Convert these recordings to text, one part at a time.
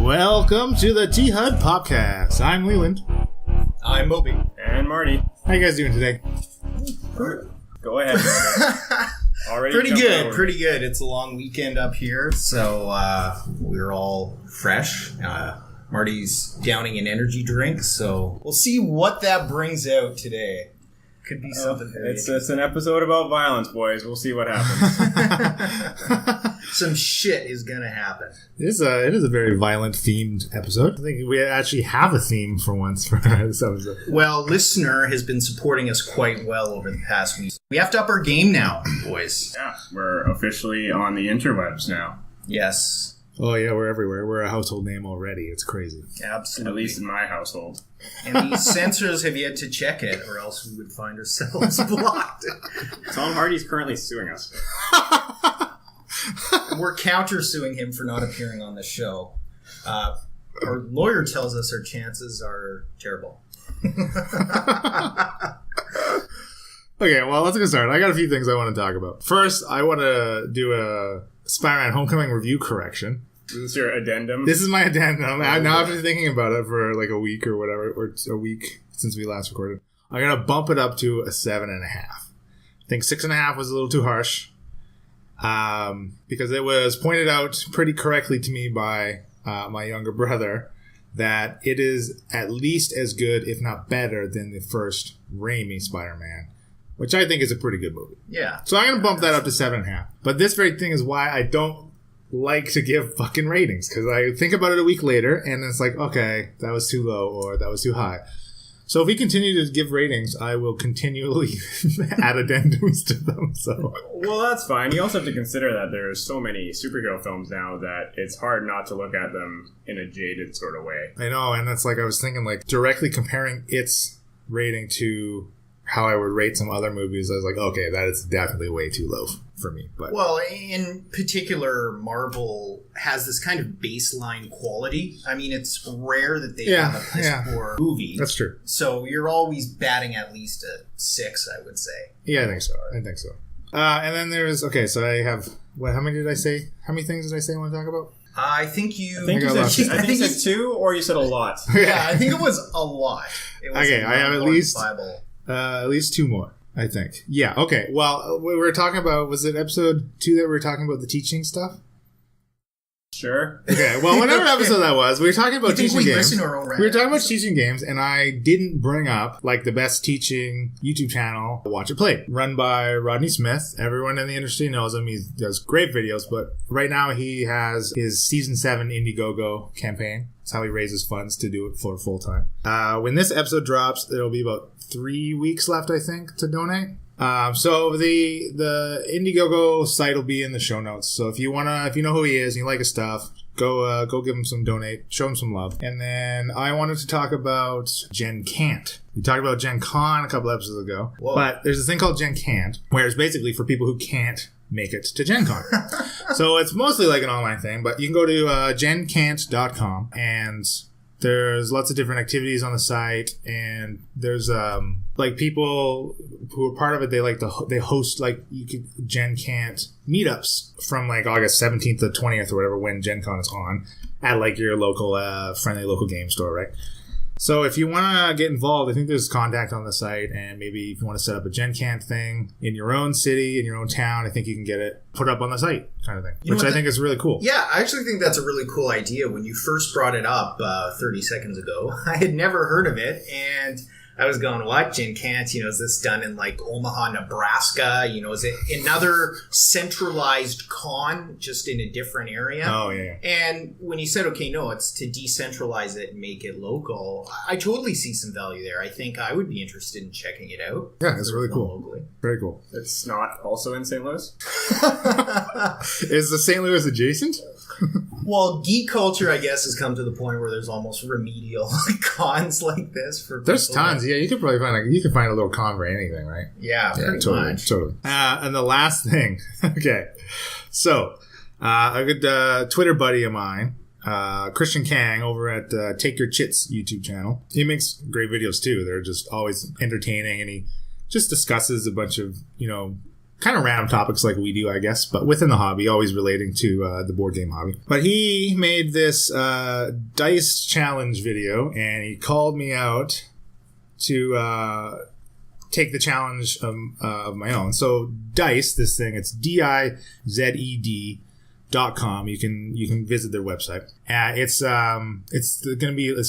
Welcome to the T-Hud podcast. I'm Leland. I'm Moby. And Marty. How you guys doing today? Go ahead. Already pretty good. It's a long weekend up here, so we're all fresh. Marty's downing an energy drink, so we'll see what that brings out today. Could be something. It's an episode about violence, boys. We'll see what happens. Some shit is gonna happen. It is a very violent themed episode. I think we actually have a theme for once for this episode. Well, listener has been supporting us quite well over the past week. We have to up our game now, boys. Yeah, we're officially on the interwebs now. Yes. Oh yeah, we're everywhere. We're a household name already. It's crazy. Absolutely. At least in my household. And these censors have yet to check it, or else we would find ourselves blocked. Tom Hardy's currently suing us. We're counter-suing him for not appearing on the show. Our lawyer tells us our chances are terrible. Okay, well, let's get started. I got a few things I want to talk about. First, I want to do a Spider-Man Homecoming review correction. Is this your addendum? This is my addendum. Now I've been thinking about it for like a week or whatever, or a week since we last recorded. I'm going to bump it up to a 7.5. I think 6.5 was a little too harsh. Because it was pointed out pretty correctly to me by my younger brother that it is at least as good, if not better, than the first Raimi Spider-Man, which I think is a pretty good movie. Yeah. So I'm going to bump that up to 7.5. But this very thing is why I don't like to give fucking ratings, because I think about it a week later and it's like, okay, that was too low or that was too high. So if we continue to give ratings, I will continually add addendums to them. So, well, that's fine. You also have to consider that there's so many superhero films now that it's hard not to look at them in a jaded sort of way. I know, and that's like I was thinking, like directly comparing its rating to how I would rate some other movies. I was like, okay, that is definitely way too low for me. But well, in particular, Marvel has this kind of baseline quality. I mean, it's rare that they have a piss-poor movie. That's true. So you're always batting at least a 6, I would say. Yeah, I think so. And then there's, okay, so I have, how many did I say? How many things did I say I want to talk about? I think you said 2, or you said a lot. Yeah, I think it was a lot. It was okay, I have at least 2 more, I think. Yeah, okay. Well, we were talking about, was it episode 2 that we were talking about the teaching stuff? Sure. Okay, well, whatever episode that was, we were talking about teaching games. We were talking about teaching games, and I didn't bring up, like, the best teaching YouTube channel, Watch It Play, run by Rodney Smith. Everyone in the industry knows him. He does great videos, but right now he has his Season 7 Indiegogo campaign. That's how he raises funds to do it for full time. When this episode drops, there'll be about 3 weeks left, I think, to donate. So the Indiegogo site will be in the show notes. So if you know who he is and you like his stuff, go give him some donate, show him some love. And then I wanted to talk about Gen Can't. We talked about Gen Con a couple episodes ago. Whoa. But there's a thing called Gen Can't, where it's basically for people who can't make it to Gen Con. So it's mostly like an online thing, but you can go to gencant.com and there's lots of different activities on the site, and there's like people who are part of it. They host like Gen Can't meetups from like August 17th to 20th or whatever when Gen Con is on at like your local friendly local game store, right? So if you want to get involved, I think there's contact on the site, and maybe if you want to set up a Gen Can't thing in your own city, in your own town, I think you can get it put up on the site kind of thing, which I think is really cool. Yeah, I actually think that's a really cool idea. When you first brought it up 30 seconds ago, I had never heard of it, and I was going, what? Gen Can't? Is this done in like Omaha, Nebraska? Is it another centralized con just in a different area? Oh, yeah. And when you said, okay, no, it's to decentralize it and make it local, I totally see some value there. I think I would be interested in checking it out. Yeah, it's really cool. Locally. Very cool. It's not also in St. Louis? Is the St. Louis adjacent? Well, geek culture, I guess, has come to the point where there's almost remedial cons like this for. There's tons. Yeah, you could probably find a little con for anything, right? Yeah, pretty much. Totally. And the last thing, okay, so a good Twitter buddy of mine, Christian Kang, over at Take Your Chits YouTube channel. He makes great videos too. They're just always entertaining, and he just discusses a bunch of kind of random topics like we do, I guess, but within the hobby, always relating to the board game hobby. But he made this Dized challenge video, and he called me out to take the challenge of my own. So Dized, this thing, it's DIZED.com. You can visit their website. It's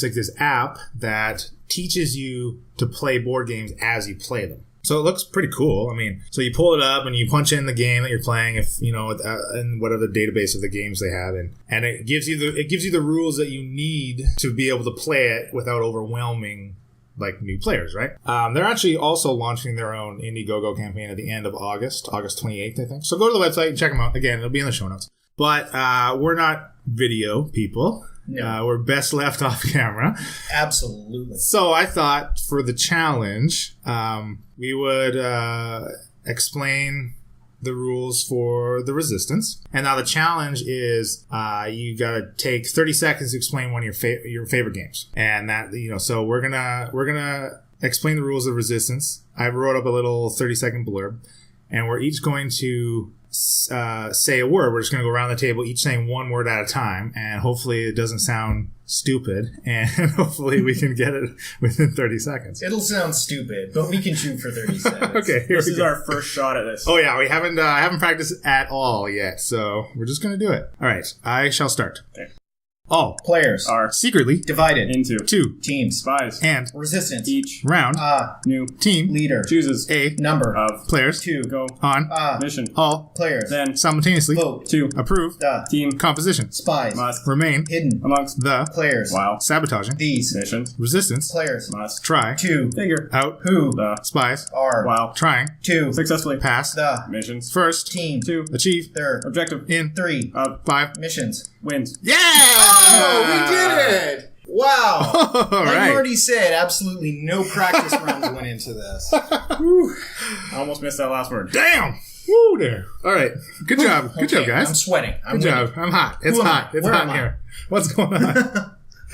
like this app that teaches you to play board games as you play them. So it looks pretty cool. I mean, so you pull it up and you punch in the game that you're playing, if you know, and whatever the database of the games they have, and it gives you the rules that you need to be able to play it without overwhelming like new players, right? They're actually also launching their own Indiegogo campaign at the end of August 28th, I think. So go to the website and check them out. Again, it'll be in the show notes. But we're not video people. No. We're best left off camera. Absolutely. So I thought for the challenge, we would explain the rules for the Resistance. And now the challenge is you got to take 30 seconds to explain one of your favorite games. And that, you know, so we're gonna explain the rules of Resistance. I wrote up a little 30-second blurb, and we're each going to say a word. We're just going to go around the table, each saying one word at a time, and hopefully it doesn't sound stupid, and hopefully we can get it within 30 seconds. It'll sound stupid, but we can shoot for 30 seconds. Okay, this is our first shot at this. Oh yeah, we haven't practiced at all yet, so we're just going to do it. All right, I shall start. Okay. All players are secretly divided into 2 teams. Spies and Resistance. Each round, new team leader chooses a number of players to go on mission. All players then simultaneously vote to approve the team composition. Spies must remain hidden amongst the players while sabotaging these missions. Resistance players must try to figure out who the spies are while trying to successfully pass the missions. First team to achieve their objective in 3 of 5 missions. wins. Yeah! Oh, we did it! Wow. All like right. Marty said, absolutely no practice runs went into this. I almost missed that last word. Damn! Woo there. All right. Good job. Good job, guys. I'm sweating. Good job. I'm hot. It's hot. It's hot in here. What's going on?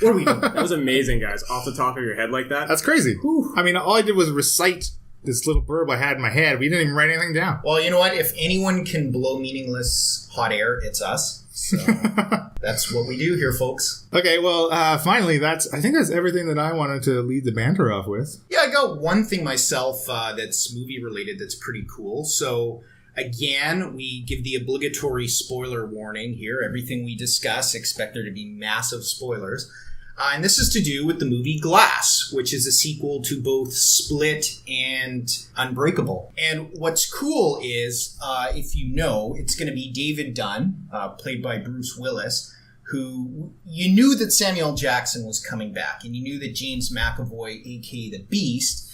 What are we doing? That was amazing, guys. Off the top of your head like that. That's crazy. Whew. I mean, all I did was recite this little burb I had in my head. We didn't even write anything down. Well, you know what? If anyone can blow meaningless hot air, it's us. So that's what we do here, folks. Okay, well, finally, I think that's everything that I wanted to lead the banter off with. Yeah, I got one thing myself that's movie related that's pretty cool. So again, we give the obligatory spoiler warning here. Everything we discuss, expect there to be massive spoilers. And this is to do with the movie Glass, which is a sequel to both Split and Unbreakable. And what's cool is, if you know, it's going to be David Dunn, played by Bruce Willis, who you knew that Samuel Jackson was coming back, and you knew that James McAvoy, a.k.a. the Beast,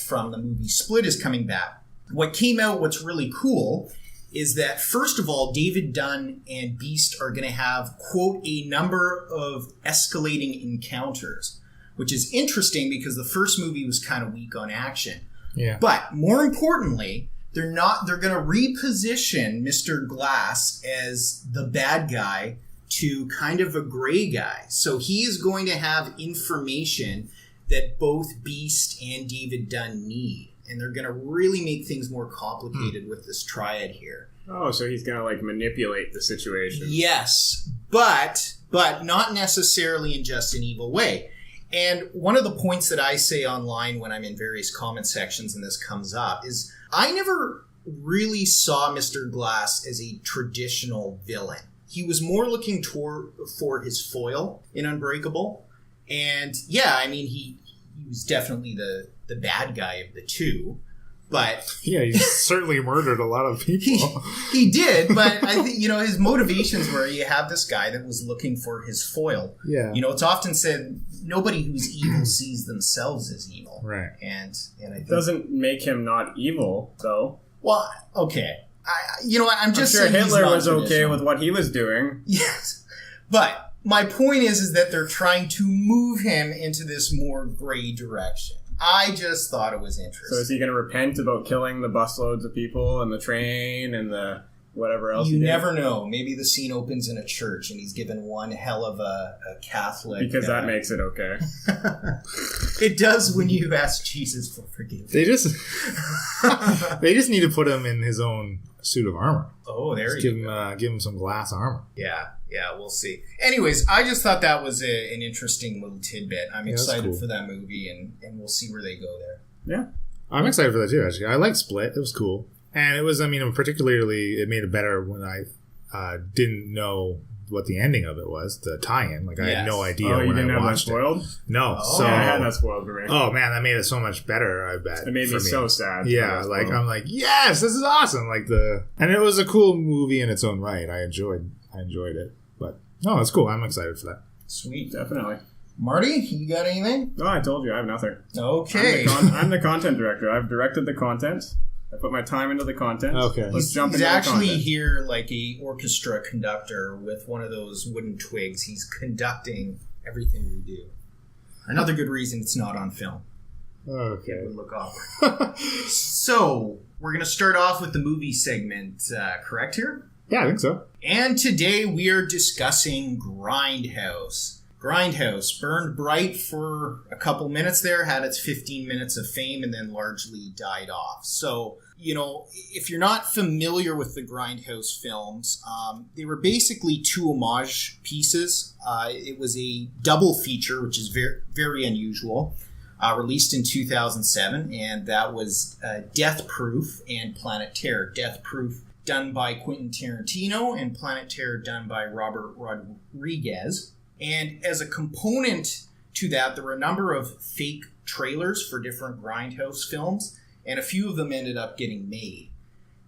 from the movie Split, is coming back. What came out, what's really cool, is that, first of all, David Dunn and Beast are going to have, quote, a number of escalating encounters, which is interesting because the first movie was kind of weak on action. Yeah. But more importantly, they're going to reposition Mr. Glass as the bad guy to kind of a gray guy. So he is going to have information that both Beast and David Dunn need. And they're going to really make things more complicated with this triad here. Oh, so he's going to, like, manipulate the situation. Yes, but not necessarily in just an evil way. And one of the points that I say online when I'm in various comment sections and this comes up is I never really saw Mr. Glass as a traditional villain. He was more looking for his foil in Unbreakable. And yeah, I mean, he was definitely the bad guy of the two, but yeah, he certainly murdered a lot of people. He did, but I think, his motivations were, you have this guy that was looking for his foil. Yeah. It's often said nobody who's evil sees themselves as evil. Right. And I think doesn't make him not evil, though. Well, okay. I'm just sure saying Hitler was okay with what he was doing. Yes. But my point is that they're trying to move him into this more gray direction. I just thought it was interesting. So is he going to repent about killing the busloads of people and the train and the whatever else. You never know. Maybe the scene opens in a church and he's given one hell of a Catholic. Because that makes it okay. It does when you ask Jesus for forgiveness. They just need to put him in his own suit of armor. Oh, there you go. Give him some glass armor. Yeah, we'll see. Anyways, I just thought that was an interesting little tidbit. I'm excited for that movie, and we'll see where they go there. Yeah. I'm excited for that too, actually. I like Split. It was cool. And it was, particularly, it made it better when I didn't know what the ending of it was, the tie-in. Like, I had no idea when I watched it. Spoiled? No. Oh. So, yeah, I had that spoiled for me. Oh, man, that made it so much better, I bet. It made me so sad. Yeah, like, I'm like, yes, this is awesome. And it was a cool movie in its own right. I enjoyed it. But, no, it's cool. I'm excited for that. Sweet. Definitely. Marty, you got anything? No, I told you, I have nothing. Okay. I'm the content director. I've directed the content. I put my time into the content. Okay. Let's jump into the content. He's actually here like a orchestra conductor with one of those wooden twigs. He's conducting everything we do. Another good reason it's not on film. Okay. It would look awkward. So, we're going to start off with the movie segment, correct here? Yeah, I think so. And today we are discussing Grindhouse. Grindhouse burned bright for a couple minutes there, had its 15 minutes of fame, and then largely died off. So, if you're not familiar with the Grindhouse films, they were basically two homage pieces. It was a double feature, which is very, very unusual, released in 2007, and that was Death Proof and Planet Terror. Death Proof done by Quentin Tarantino, and Planet Terror done by Robert Rodriguez. And as a component to that, there were a number of fake trailers for different Grindhouse films, and a few of them ended up getting made.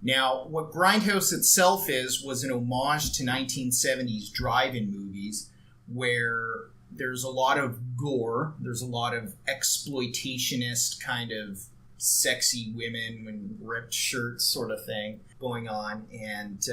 Now, what Grindhouse itself was an homage to 1970s drive-in movies where there's a lot of gore, there's a lot of exploitationist kind of sexy women in ripped shirts sort of thing going on. And,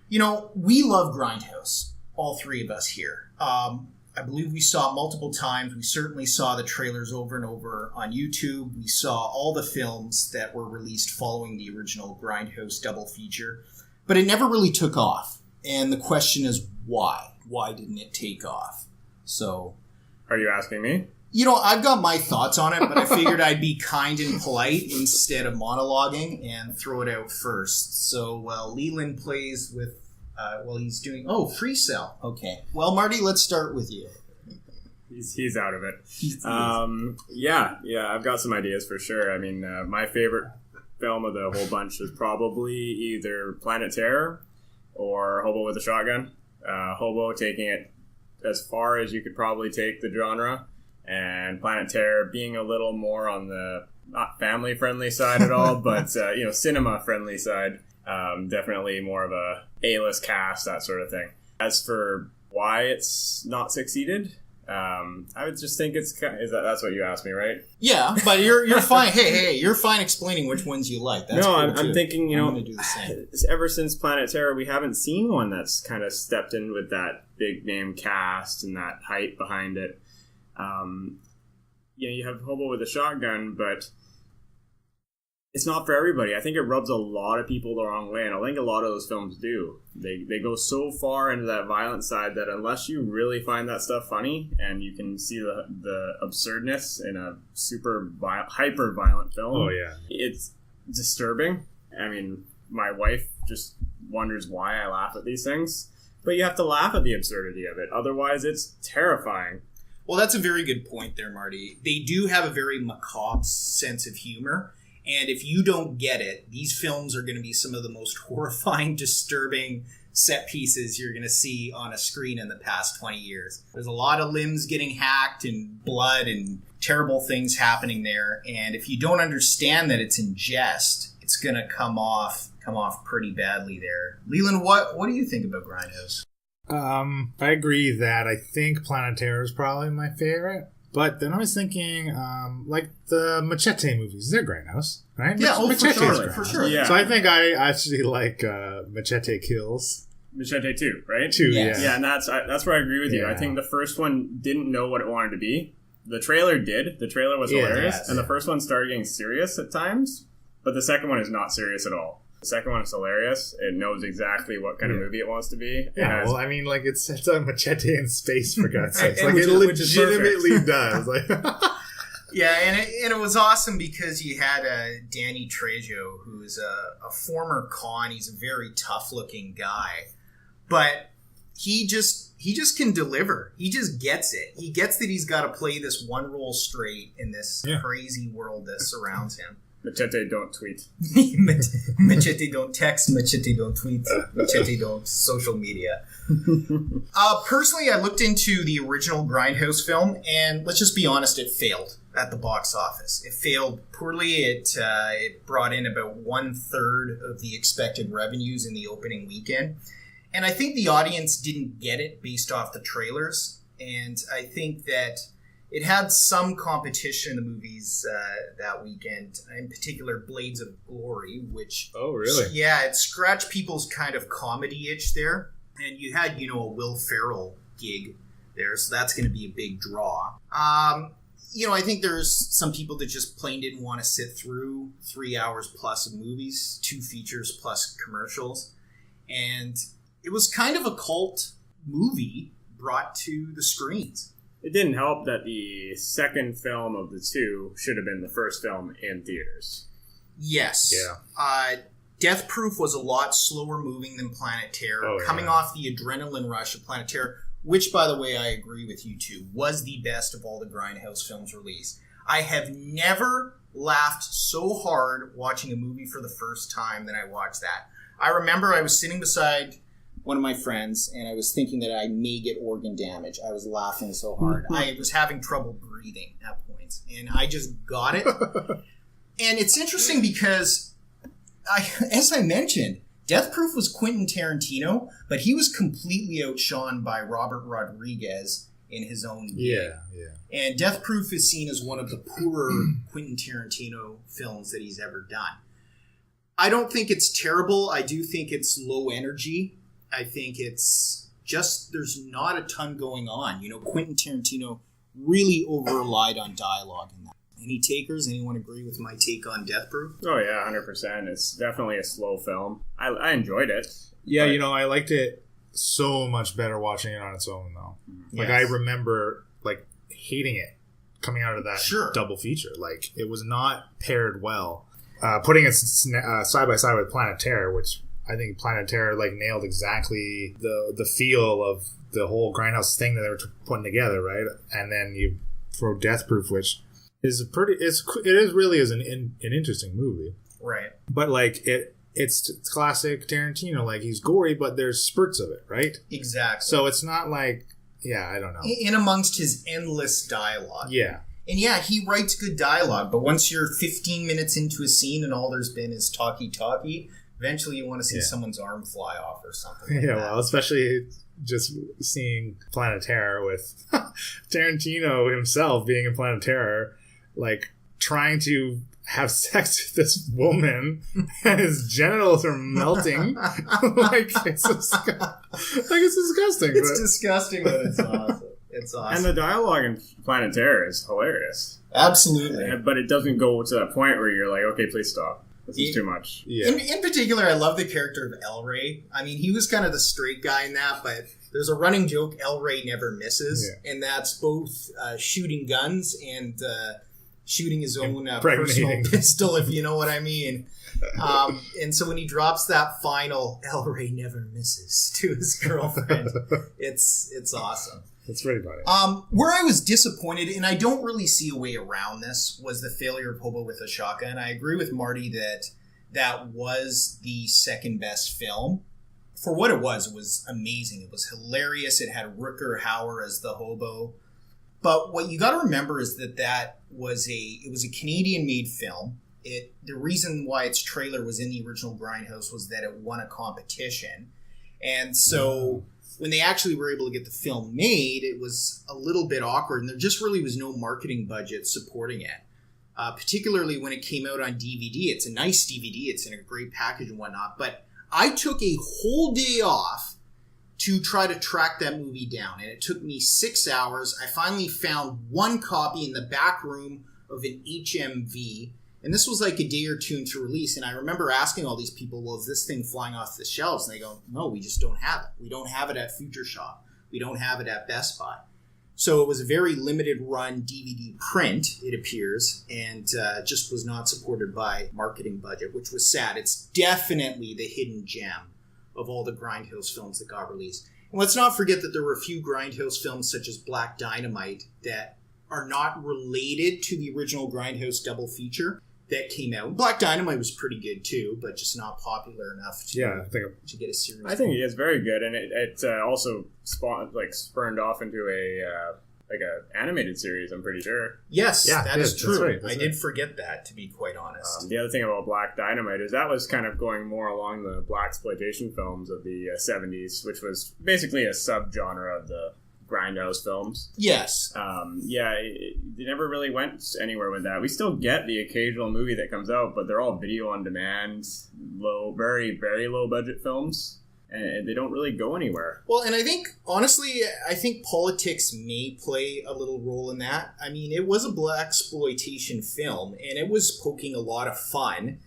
we love Grindhouse. All three of us here. I believe we saw it multiple times. We certainly saw the trailers over and over on YouTube. We saw all the films that were released following the original Grindhouse double feature. But it never really took off. And the question is why? Why didn't it take off? So... Are you asking me? I've got my thoughts on it, but I figured I'd be kind and polite instead of monologuing and throw it out first. So, Leland plays with... he's doing... Oh, free cell. Okay. Well, Marty, let's start with you. He's out of it. Yeah, I've got some ideas for sure. My favorite film of the whole bunch is probably either Planet Terror or Hobo with a Shotgun. Hobo taking it as far as you could probably take the genre, and Planet Terror being a little more on the not family-friendly side at all, but cinema-friendly side. Definitely more of a A-list cast, that sort of thing. As for why it's not succeeded, I would just think that's what you asked me, right? Yeah, but you're fine. Hey, you're fine explaining which ones you like. That's no, cool I'm thinking, I'm going to do the same. Ever since Planet Terror, we haven't seen one that's kind of stepped in with that big name cast and that hype behind it. You have Hobo with a Shotgun, but it's not for everybody. I think it rubs a lot of people the wrong way, and I think a lot of those films do. They go so far into that violent side that unless you really find that stuff funny and you can see the absurdness in a super hyper violent film, it's disturbing. My wife just wonders why I laugh at these things, but you have to laugh at the absurdity of it. Otherwise, it's terrifying. Well, that's a very good point there, Marty. They do have a very macabre sense of humor. And if you don't get it, these films are going to be some of the most horrifying, disturbing set pieces you're going to see on a screen in the past 20 years. There's a lot of limbs getting hacked and blood and terrible things happening there. And if you don't understand that it's in jest, it's going to come off pretty badly there. Leland, what do you think about Grindhouse? I agree that I think Planet Terror is probably my favorite. But then I was thinking, like the Machete movies, they're Grindhouse, right? Yeah, for sure. Yeah. So I think I actually like Machete Kills. Machete 2, right? 2, yeah. Yeah, and that's where I agree with you. I think the first one didn't know what it wanted to be. The trailer did. The trailer was hilarious. And the first one started getting serious at times, but the second one is not serious at all. The second one is hilarious. It knows exactly what kind of movie it wants to be. Yeah, well, I mean, like, it's a machete in space, for God's sakes. Like, it legitimately does. Like, yeah, and it was awesome because you had Danny Trejo, who's a former con. He's a very tough-looking guy. But he just can deliver. He just gets it. He gets that he's got to play this one role straight in this crazy world that surrounds him. Machete don't tweet. Machete don't text. Machete don't tweet. Machete don't social media. Personally, I looked into the original Grindhouse film, and let's just be honest, it failed at the box office. It failed poorly. It brought in about 1/3 of the expected revenues in the opening weekend. And I think the audience didn't get it based off the trailers. And I think that it had some competition in the movies that weekend, in particular Blades of Glory, which... Oh, really? Yeah, it scratched people's kind of comedy itch there. And you had, a Will Ferrell gig there, so that's going to be a big draw. I think there's some people that just plain didn't want to sit through 3 hours plus of movies, 2 features plus commercials. And it was kind of a cult movie brought to the screens. It didn't help that the second film of the two should have been the first film in theaters. Yes. Yeah. Death Proof was a lot slower moving than Planet Terror, coming off the adrenaline rush of Planet Terror, which, by the way, I agree with you too, was the best of all the Grindhouse films released. I have never laughed so hard watching a movie for the first time than I watched that. I remember I was sitting beside one of my friends, and I was thinking that I may get organ damage. I was laughing so hard. I was having trouble breathing at points, and I just got it. And it's interesting because, as I mentioned, Death Proof was Quentin Tarantino, but he was completely outshone by Robert Rodriguez in his own way. Yeah. And Death Proof is seen as one of the poorer Quentin Tarantino films that he's ever done. I don't think it's terrible. I do think it's low energy. I think it's just, there's not a ton going on. Quentin Tarantino really over-relied on dialogue in that. Any takers? Anyone agree with my take on Death Proof? Oh, yeah, 100%. It's definitely a slow film. I enjoyed it. Yeah, I liked it so much better watching it on its own, though. Like, I remember, hating it coming out of that double feature. Like, it was not paired well. Putting it side by side with Planet Terror, which... I think Planet Terror nailed exactly the feel of the whole Grindhouse thing that they were putting together, right? And then you throw Death Proof, which is really an interesting movie, right? But it's classic Tarantino. He's gory, but there's spurts of it, right? Exactly. So it's not I don't know. In amongst his endless dialogue, yeah. And yeah, he writes good dialogue, but once you're 15 minutes into a scene and all there's been is talkie. Eventually, you want to see someone's arm fly off or something. Like that. Well, especially just seeing Planet Terror with Tarantino himself being in Planet Terror, trying to have sex with this woman, and his genitals are melting. It's disgusting. It's disgusting, but it's awesome. It's awesome. And the dialogue in Planet Terror is hilarious. Absolutely. But it doesn't go to that point where you're like, okay, please stop. This is too much. Yeah. In particular, I love the character of El Rey. I mean, he was kind of the straight guy in that, but there's a running joke, El Rey never misses, and that's both shooting guns and shooting his own personal pistol, if you know what I mean. And so when he drops that final, El Rey never misses to his girlfriend, it's awesome. It's pretty funny. Where I was disappointed, and I don't really see a way around this, was the failure of Hobo with a Shotgun. I agree with Marty that was the second best film. For what it was amazing. It was hilarious. It had Rutger Hauer as the hobo. But what you got to remember is that was a Canadian-made film. The reason why its trailer was in the original Grindhouse was that it won a competition. And so... when they actually were able to get the film made, it was a little bit awkward, and there just really was no marketing budget supporting it. Particularly when it came out on DVD. It's a nice DVD. It's in a great package and whatnot. But I took a whole day off to try to track that movie down, and it took me 6 hours. I finally found one copy in the back room of an HMV, And this was like a day or two into release. And I remember asking all these people, well, is this thing flying off the shelves? And they go, no, we just don't have it. We don't have it at Future Shop. We don't have it at Best Buy. So it was a very limited run DVD print, it appears, and just was not supported by marketing budget, which was sad. It's definitely the hidden gem of all the Grindhouse films that got released. And let's not forget that there were a few Grindhouse films such as Black Dynamite that are not related to the original Grindhouse double feature that came out. Black Dynamite was pretty good too, but just not popular enough to get a series. I think it's very good, and it also spurned off into a animated series, I'm pretty sure. Yes, that is true. I did forget that, to be quite honest. The other thing about Black Dynamite is that was kind of going more along the blaxploitation films of the 70s, which was basically a subgenre of the Grindhouse films. Yes. They never really went anywhere with that. We still get the occasional movie that comes out, but they're all video on demand, very, very low budget films, and they don't really go anywhere. Well, and I think politics may play a little role in that. I mean, it was a blaxploitation film, and it was poking a lot of fun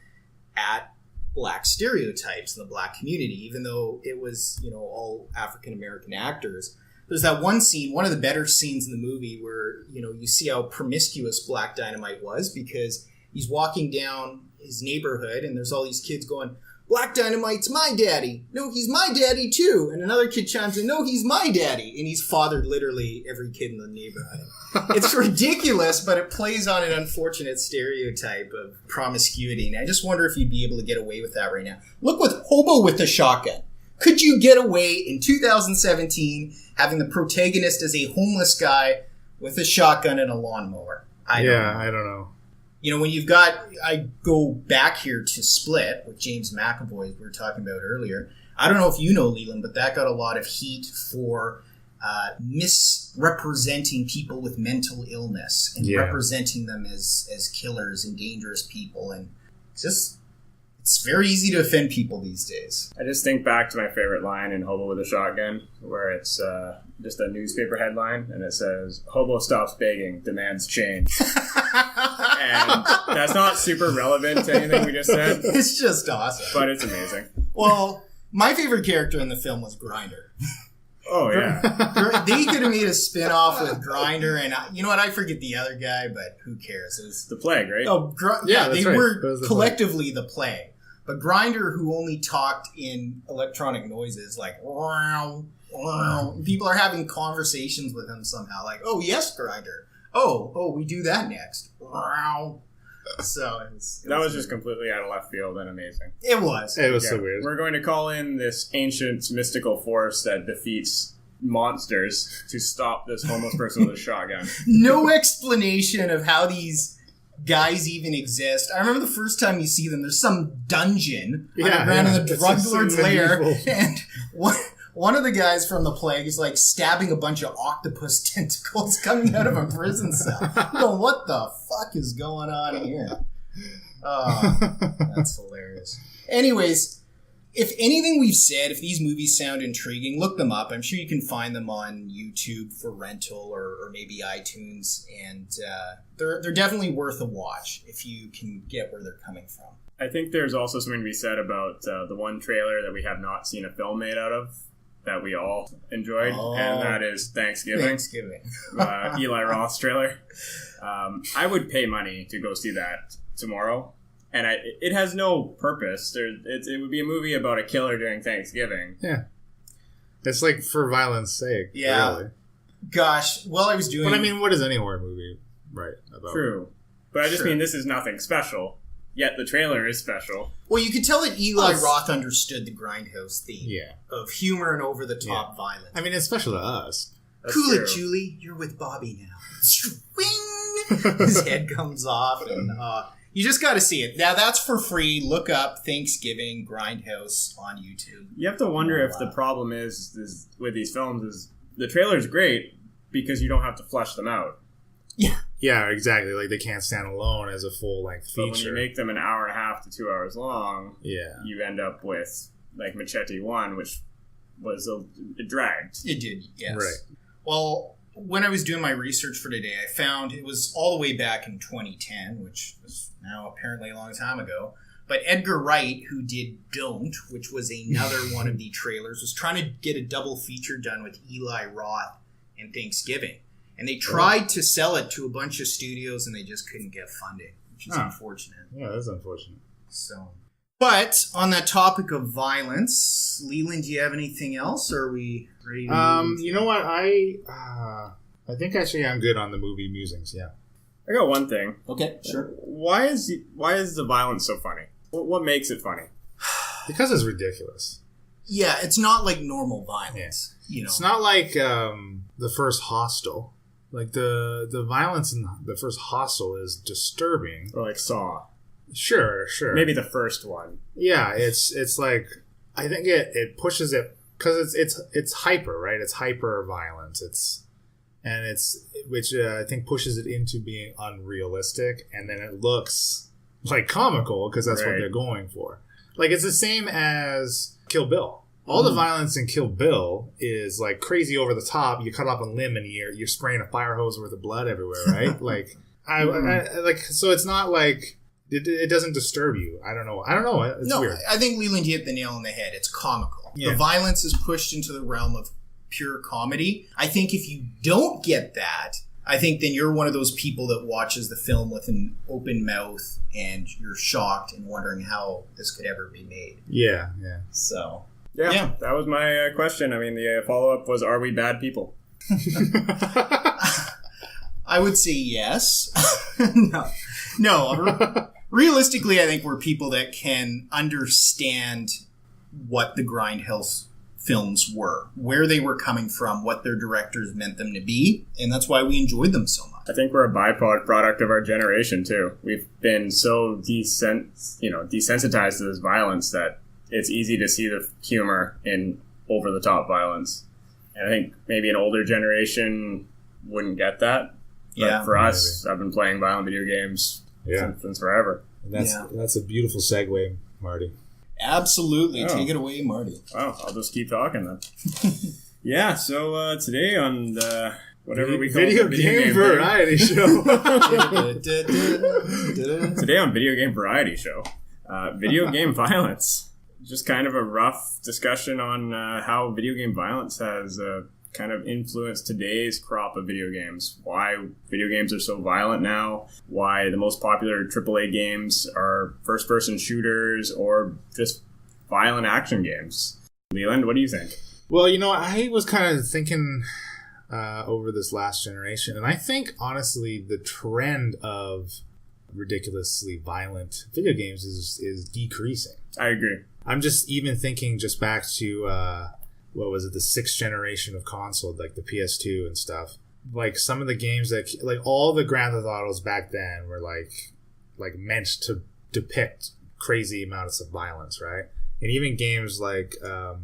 at black stereotypes in the black community, even though it was, all African American actors. There's that one scene, one of the better scenes in the movie, where, you see how promiscuous Black Dynamite was, because he's walking down his neighborhood and there's all these kids going, Black Dynamite's my daddy. No, he's my daddy too. And another kid chimes in, no, he's my daddy. And he's fathered literally every kid in the neighborhood. It's ridiculous, but it plays on an unfortunate stereotype of promiscuity. And I just wonder if you'd be able to get away with that right now. Look with Hobo with the Shotgun. Could you get away in 2017 having the protagonist as a homeless guy with a shotgun and a lawnmower? I don't know. When you've got, I go back here to Split with James McAvoy, we were talking about earlier. I don't know if you know Leland, but that got a lot of heat for misrepresenting people with mental illness and representing them as killers and dangerous people. And it's very easy to offend people these days. I just think back to my favorite line in Hobo with a Shotgun, where it's just a newspaper headline, and it says, Hobo stops begging, demands change. And that's not super relevant to anything we just said. It's just awesome. But it's amazing. Well, my favorite character in the film was Grinder. Oh, yeah. They could have made a spin-off with Grinder, and you know what? I forget the other guy, but who cares? It was the Plague, right? Oh, they were collectively the Plague. But Grinder, who only talked in electronic noises, like, people are having conversations with him somehow, like, oh, yes, Grinder. Oh, we do that next. So that was just completely out of left field and amazing. It was so weird. We're going to call in this ancient mystical force that defeats monsters to stop this homeless person with a shotgun. No explanation of how these guys even exist. I remember the first time you see them, there's some dungeon underground in the drug lord's lair, and one of the guys from the Plague is like stabbing a bunch of octopus tentacles coming out of a prison cell. I'm going, what the fuck is going on here? Oh, that's hilarious. Anyways, if anything we've said, if these movies sound intriguing, look them up. I'm sure you can find them on YouTube for rental or maybe iTunes, and they're definitely worth a watch if you can get where they're coming from. I think there's also something to be said about the one trailer that we have not seen a film made out of that we all enjoyed, and that is Thanksgiving. Eli Roth's trailer. I would pay money to go see that tomorrow. And it has no purpose. It would be a movie about a killer during Thanksgiving. Yeah. It's like for violence sake. Yeah. Really. Gosh, I was doing... But I mean, what is any horror movie about? True. But I just mean this is nothing special. Yet the trailer is special. Well, you could tell that Eli Roth understood the Grindhouse theme of humor and over-the-top violence. I mean, it's special to us. That's cool true. It, Julie. You're with Bobby now. Swing! His head comes off, and you just got to see it. Now, that's for free. Look up Thanksgiving Grindhouse on YouTube. You have to wonder if the problem is with these films is the trailer's great because you don't have to flesh them out. Yeah. Yeah, exactly. Like, they can't stand alone as a full-length feature. But when you make them an hour and a half to 2 hours long, you end up with, like, Machete 1, which was it dragged. It did, yes. Right. Well, when I was doing my research for today, I found it was all the way back in 2010, which was now apparently a long time ago. But Edgar Wright, who did Don't, which was another one of the trailers, was trying to get a double feature done with Eli Roth and Thanksgiving. And they tried to sell it to a bunch of studios, and they just couldn't get funding, which is unfortunate. Yeah, that's unfortunate. So, but on that topic of violence, Leland, do you have anything else? Or are we ready to you know what? I think actually I'm good on the movie Musings. Yeah, I got one thing. Okay, sure. Why is the violence so funny? What makes it funny? Because it's ridiculous. Yeah, it's not like normal violence. Yeah. You know, it's not like the first Hostel. Like the violence in the first Hostel is disturbing. Or like Saw. Sure. Maybe the first one. Yeah, it's like I think it pushes it because it's hyper, right? It's hyper violence. Which I think pushes it into being unrealistic, and then it looks like comical because that's what they're going for. Like it's the same as Kill Bill. All the violence in Kill Bill is like crazy over the top. You cut off a limb and you're spraying a fire hose worth of blood everywhere, right? Like I like so it's not like it doesn't disturb you. I don't know. It's weird. I think Leland hit the nail on the head. It's comical. Yeah. The violence is pushed into the realm of pure comedy. I think if you don't get that, I think then you're one of those people that watches the film with an open mouth and you're shocked and wondering how this could ever be made. Yeah. So, yeah. That was my question. I mean, the follow-up was, are we bad people? I would say yes. No. Realistically, I think we're people that can understand what the Grindhouse films were, where they were coming from, what their directors meant them to be, and that's why we enjoyed them so much. I think we're a byproduct of our generation too. We've been so desensitized to this violence that it's easy to see the humor in over-the-top violence. And I think maybe an older generation wouldn't get that. But for us, I've been playing violent video games since forever. And that's a beautiful segue, Marty. Absolutely. Take it away, Marty. Well, I'll just keep talking then. So today on the whatever we call Video Game Variety Show. Today on Video Game Variety Show, video game violence. Just kind of a rough discussion on how video game violence has kind of influenced today's crop of video games. Why video games are so violent now. Why the most popular AAA games are first-person shooters or just violent action games. Leland, what do you think? Well, I was kind of thinking over this last generation, and I think, honestly, the trend of ridiculously violent video games is decreasing. I agree. I'm just even thinking just back to, what was it, the 6th generation of console, like the PS2 and stuff. Like some of the games that, like all the Grand Theft Autos back then were like meant to depict crazy amounts of violence, right? And even games like, I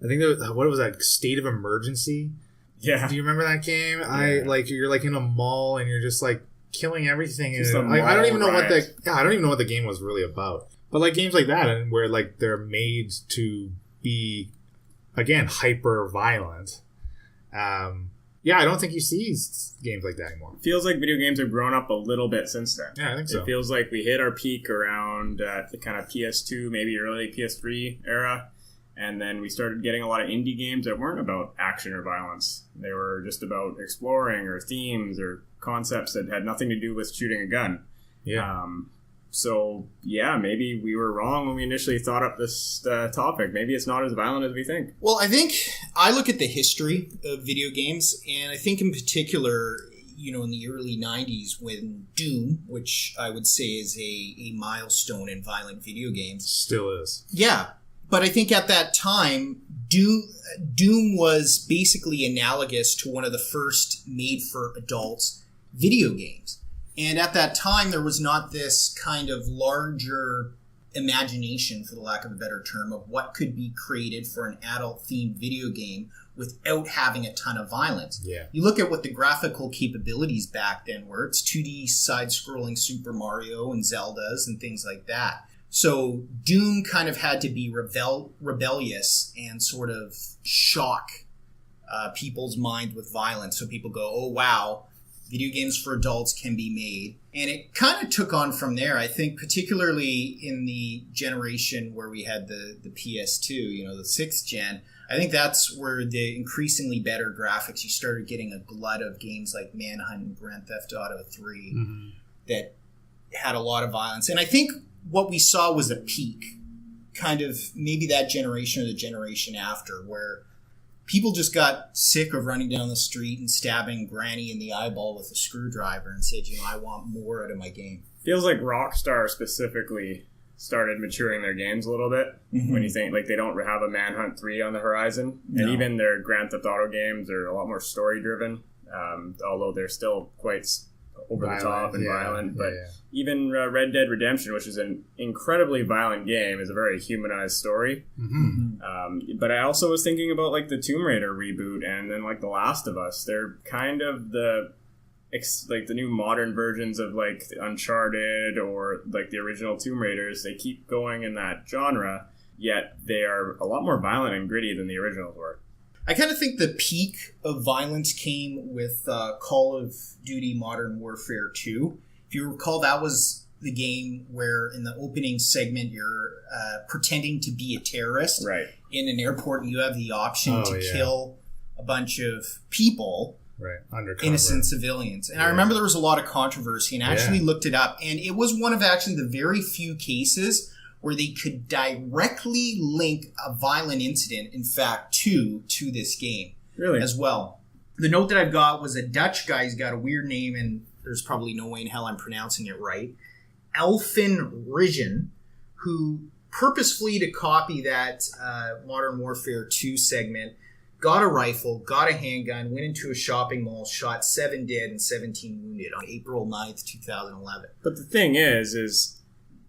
think what was that, State of Emergency? Yeah. Do you remember that game? Yeah. You're like in a mall and you're just like killing everything. Just and I don't even know what the game was really about. But like games like that, and where like they're made to be, again, hyper violent. I don't think you see games like that anymore. Feels like video games have grown up a little bit since then. Yeah, I think so. It feels like we hit our peak around the kind of PS2, maybe early PS3 era, and then we started getting a lot of indie games that weren't about action or violence. They were just about exploring or themes or concepts that had nothing to do with shooting a gun. Yeah. Maybe we were wrong when we initially thought up this topic. Maybe it's not as violent as we think. Well, I think I look at the history of video games, and I think in particular, in the early 90s when Doom, which I would say is a milestone in violent video games. Still is. Yeah. But I think at that time, Doom was basically analogous to one of the first made-for-adults video games. And at that time, there was not this kind of larger imagination, for the lack of a better term, of what could be created for an adult-themed video game without having a ton of violence. Yeah. You look at what the graphical capabilities back then were. It's 2D side-scrolling Super Mario and Zeldas and things like that. So Doom kind of had to be rebellious and sort of shock people's mind with violence. So people go, oh, wow, video games for adults can be made. And it kind of took on from there. I think particularly in the generation where we had the PS2, the 6th gen, I think that's where the increasingly better graphics, you started getting a glut of games like Manhunt and Grand Theft Auto 3 that had a lot of violence. And I think what we saw was a peak, kind of maybe that generation or the generation after, where people just got sick of running down the street and stabbing Granny in the eyeball with a screwdriver and said, I want more out of my game. Feels like Rockstar specifically started maturing their games a little bit when you think like they don't have a Manhunt 3 on the horizon. No. And even their Grand Theft Auto games are a lot more story driven, although they're still quite over the top and violent. But even Red Dead Redemption, which is an incredibly violent game, is a very humanized story. But I also was thinking about like the Tomb Raider reboot and then like The Last of Us. They're kind of the new modern versions of like the Uncharted or like the original Tomb Raiders. They keep going in that genre, yet they are a lot more violent and gritty than the originals were. I kind of think the peak of violence came with Call of Duty Modern Warfare 2. If you recall, that was the game where in the opening segment you're pretending to be a terrorist in an airport, and you have the option to kill a bunch of people, innocent civilians. And I remember there was a lot of controversy, and I actually looked it up, and it was one of actually the very few cases where they could directly link a violent incident, in fact, to this game as well. The note that I've got was a Dutch guy. He's got a weird name, and there's probably no way in hell I'm pronouncing it right. Elfin Rigen, who purposefully to copy that Modern Warfare 2 segment, got a rifle, got a handgun, went into a shopping mall, shot 7 dead and 17 wounded on April 9th, 2011. But the thing is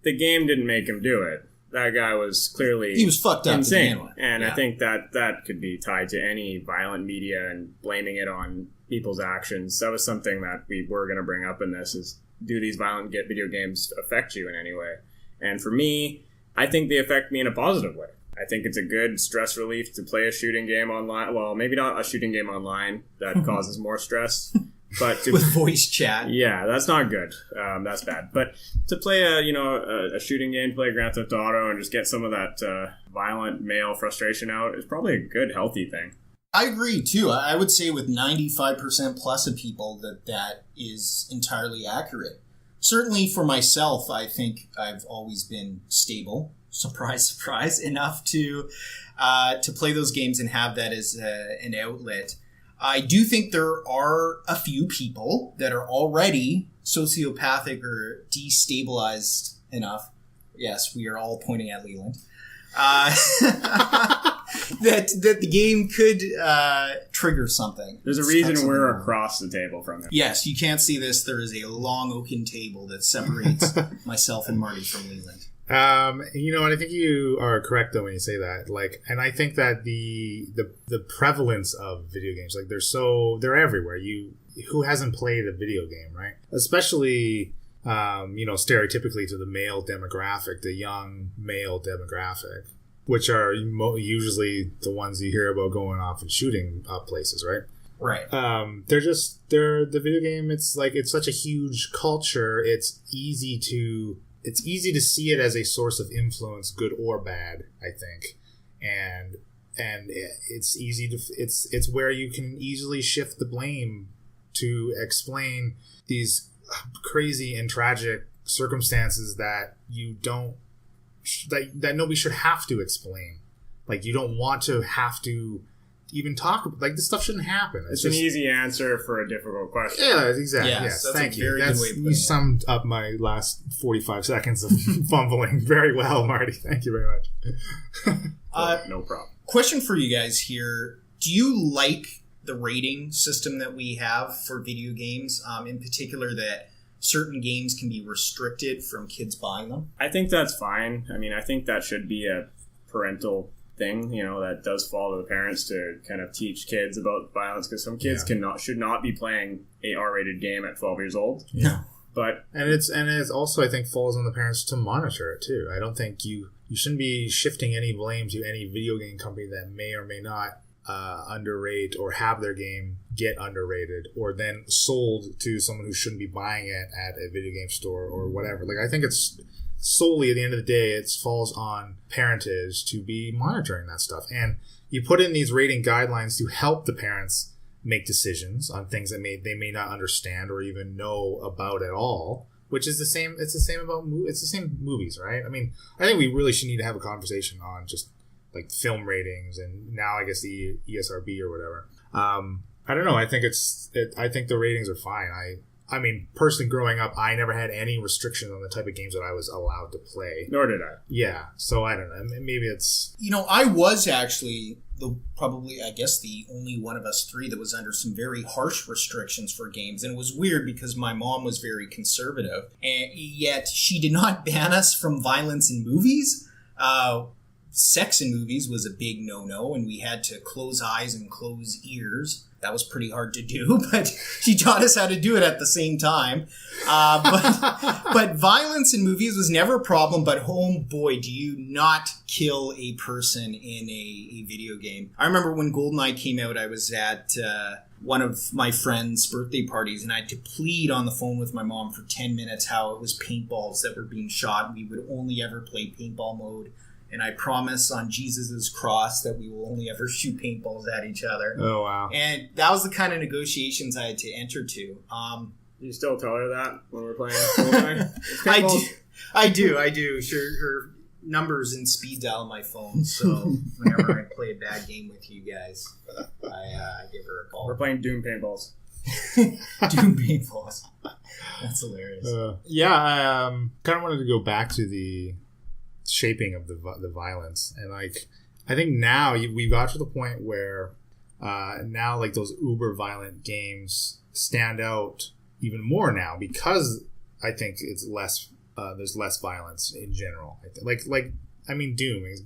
the game didn't make him do it. That guy was clearly he was fucked up insane. And I think that could be tied to any violent media and blaming it on people's actions. That was something that we were going to bring up in this is, do these violent video games affect you in any way? And for me, I think they affect me in a positive way. I think it's a good stress relief to play a shooting game online. Well, maybe not a shooting game online that causes more stress. But with voice chat. Yeah, that's not good. That's bad. But to play a shooting game, play Grand Theft Auto, and just get some of that violent male frustration out is probably a good, healthy thing. I agree, too. I would say with 95% plus of people that is entirely accurate. Certainly for myself, I think I've always been stable, surprise, surprise, enough to play those games and have that as an outlet. I do think there are a few people that are already sociopathic or destabilized enough. Yes, we are all pointing at Leland. That the game could trigger something. There's a reason we're across the table from it. Yes, you can't see this. There is a long oaken table that separates myself and Marty from Leland. And I think you are correct though when you say that. Like, and I think that the prevalence of video games, like they're everywhere. Who hasn't played a video game, right? Especially, stereotypically to the male demographic, the young male demographic, which are usually the ones you hear about going off and shooting up places, right? Right. They're the video game. It's like, it's such a huge culture. It's easy to see it as a source of influence, good or bad, I think. And it's easy to, it's where you can easily shift the blame to explain these crazy and tragic circumstances that that nobody should have to explain. Like, you don't want to have to even talk, like, this stuff shouldn't happen. It's an easy answer for a difficult question. Yeah, exactly. Yes, thank you. You summed up my last 45 seconds of fumbling very well, Marty. Thank you very much. No problem. Question for you guys here. Do you like the rating system that we have for video games, in particular that certain games can be restricted from kids buying them? I think that's fine. I mean, I think that should be a parental thing, that does fall to the parents to kind of teach kids about violence, because some kids should not be playing a R-rated game at 12 years old. Yeah. But it's also, I think, falls on the parents to monitor it too. I don't think you shouldn't be shifting any blame to any video game company that may or may not underrate or have their game get underrated or then sold to someone who shouldn't be buying it at a video game store or whatever. Like, I think it's solely at the end of the day, it falls on parentage to be monitoring that stuff. And you put in these rating guidelines to help the parents make decisions on things that they may not understand or even know about at all, which is the same. It's the same movies, right? I mean, I think we really should need to have a conversation on just like film ratings and now I guess the ESRB or whatever. I don't know. I think I think the ratings are fine. I mean, personally, growing up, I never had any restrictions on the type of games that I was allowed to play. Nor did I. Yeah, so I don't know. Maybe it's... I was actually probably, I guess, the only one of us three that was under some very harsh restrictions for games. And it was weird because my mom was very conservative. And yet she did not ban us from violence in movies. Sex in movies was a big no-no, and we had to close eyes and close ears. That was pretty hard to do, but she taught us how to do it at the same time. But violence in movies was never a problem, but oh boy, do you not kill a person in a video game. I remember when GoldenEye came out, I was at one of my friend's birthday parties, and I had to plead on the phone with my mom for 10 minutes how it was paintballs that were being shot. We would only ever play paintball mode. And I promise on Jesus' cross that we will only ever shoot paintballs at each other. Oh, wow. And that was the kind of negotiations I had to enter to. You still tell her that when we're playing? I do. Sure, her number's in speed dial on my phone, so whenever I play a bad game with you guys, I give her a call. We're playing Doom paintballs. Doom paintballs. That's hilarious. I kind of wanted to go back to the shaping of the violence, and like I think now we got to the point where now like those uber violent games stand out even more now because I think it's less there's less violence in general. I mean Doom is,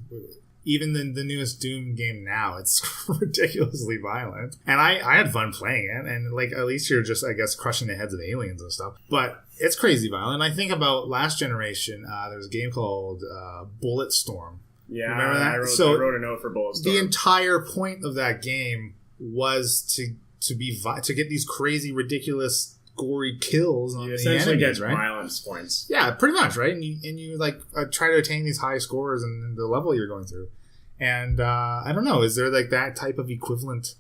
even the newest Doom game now, it's ridiculously violent, and I had fun playing it, and like at least you're just I guess crushing the heads of aliens and stuff, but it's crazy violent. I think about last generation, there was a game called Bulletstorm. Yeah, remember that? I wrote a note for Bulletstorm. The entire point of that game was to get these crazy, ridiculous, gory kills on the essentially enemies, get right? violence points. Yeah, pretty much, right? And you like try to attain these high scores and the level you're going through. And I don't know, is there like that type of equivalent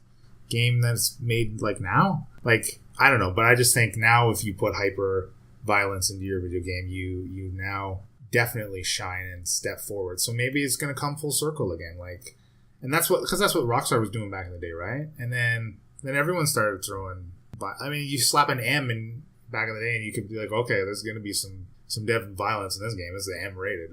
game that's made like now? Like I don't know, but I just think now if you put hyper violence into your video game, you now definitely shine and step forward. So maybe it's going to come full circle again, like, and that's what Rockstar was doing back in the day, right? And then everyone started throwing. I mean, you slap an M in back in the day, and you could be like, okay, there's going to be some definite violence in this game. This is M rated.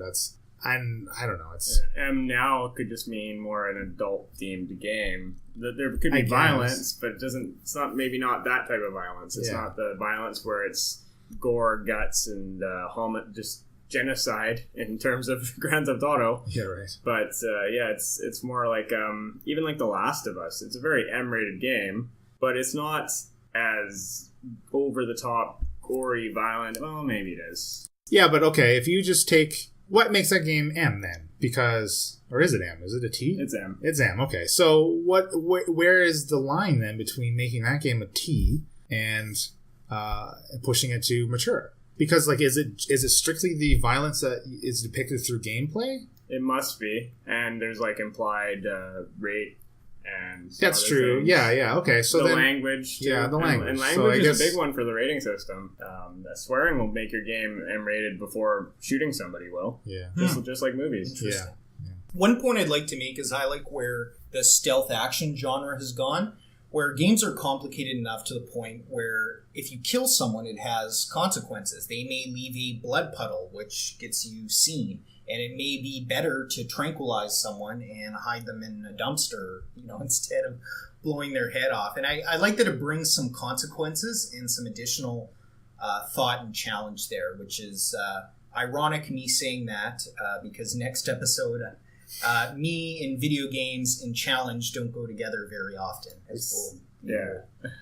And I don't know. It's M now could just mean more an adult themed game. There could be violence, but it's not maybe not that type of violence. It's not the violence where it's gore, guts, and just genocide in terms of Grand Theft Auto. Yeah, right. But it's more like even like The Last of Us. It's a very M-rated game, but it's not as over the top, gory, violent. Well, maybe it is. Yeah, but okay, if you just take what makes that game M then? Because or is it M? Is it a T? It's M. It's M. Okay, so where is the line then between making that game a T and pushing it to mature? Because like is it strictly the violence that is depicted through gameplay? It must be, and there's like implied rape and that's true. Things. Yeah. Okay, so the language, too. Yeah, the language. And language is a big one for the rating system. Swearing will make your game M-rated before shooting somebody will. Yeah, just like movies. Yeah. One point I'd like to make is I like where the stealth action genre has gone, where games are complicated enough to the point where if you kill someone, it has consequences. They may leave a blood puddle, which gets you seen. And it may be better to tranquilize someone and hide them in a dumpster, instead of blowing their head off. And I like that it brings some consequences and some additional thought and challenge there, which is ironic me saying that because next episode, me in video games and challenge don't go together very often.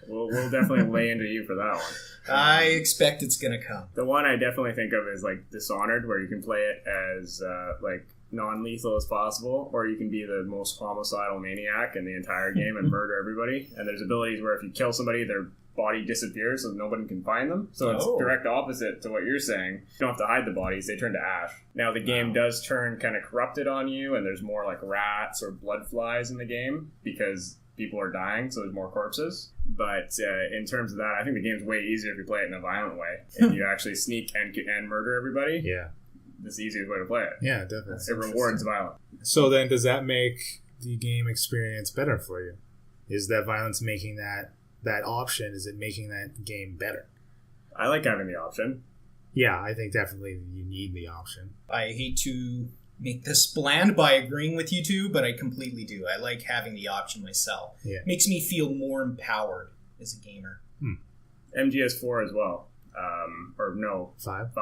We'll definitely lay into you for that one. I expect it's going to come. The one I definitely think of is like Dishonored, where you can play it as like non-lethal as possible, or you can be the most homicidal maniac in the entire game and murder everybody. And there's abilities where if you kill somebody, their body disappears so nobody can find them. So it's direct opposite to what you're saying. You don't have to hide the bodies, they turn to ash. Now the game does turn kind of corrupted on you, and there's more like rats or blood flies in the game because people are dying, so there's more corpses. But in terms of that, I think the game's way easier if you play it in a violent way. If you actually sneak and murder everybody, it's the easiest way to play it. Yeah, definitely. It rewards violence. So then does that make the game experience better for you? Is that violence making that option, is it making that game better? I like having the option. Yeah, I think definitely you need the option. I hate to make this bland by agreeing with you two, but I completely do. I like having the option myself. Yeah. It makes me feel more empowered as a gamer. MGS4 as well. Or no. 5?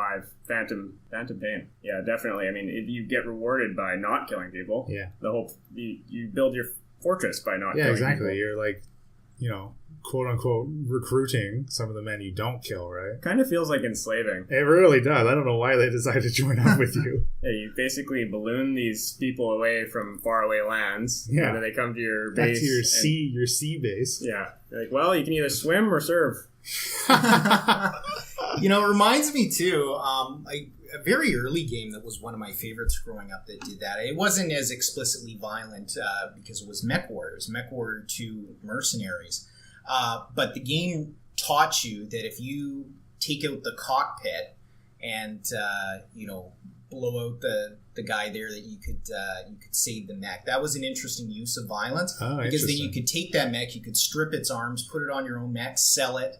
Phantom Pain. Yeah, definitely. I mean, you get rewarded by not killing people. Yeah. You build your fortress by not killing people. Yeah, exactly. You're like, quote unquote recruiting some of the men you don't kill, right? Kind of feels like enslaving. It really does. I don't know why they decided to join up with you. Yeah, you basically balloon these people away from faraway lands. Yeah. And then they come to your base. Back to your sea base. Yeah. You're like, well, you can either swim or serve. It reminds me too, a very early game that was one of my favorites growing up that did that. It wasn't as explicitly violent because it was Mech Warriors, Mech Warrior 2 Mercenaries. But the game taught you that if you take out the cockpit and, blow out the guy there, that you could save the mech. That was an interesting use of violence because then you could take that mech, you could strip its arms, put it on your own mech, sell it.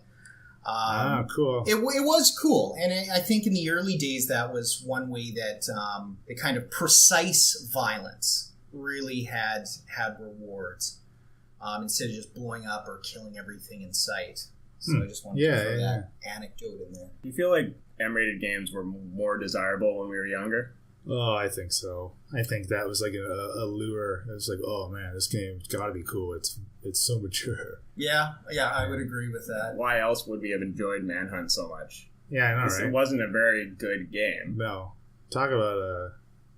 Cool. It was cool, and I think in the early days that was one way that the kind of precise violence really had rewards instead of just blowing up or killing everything in sight. So I just wanted to throw that anecdote in there. Do you feel like M-rated games were more desirable when we were younger? Oh, I think so. I think that was like a lure. It was like, oh man, this game's got to be cool. It's so mature. Yeah, I would agree with that. Why else would we have enjoyed Manhunt so much? Yeah, I know, right? It wasn't a very good game. No. Talk about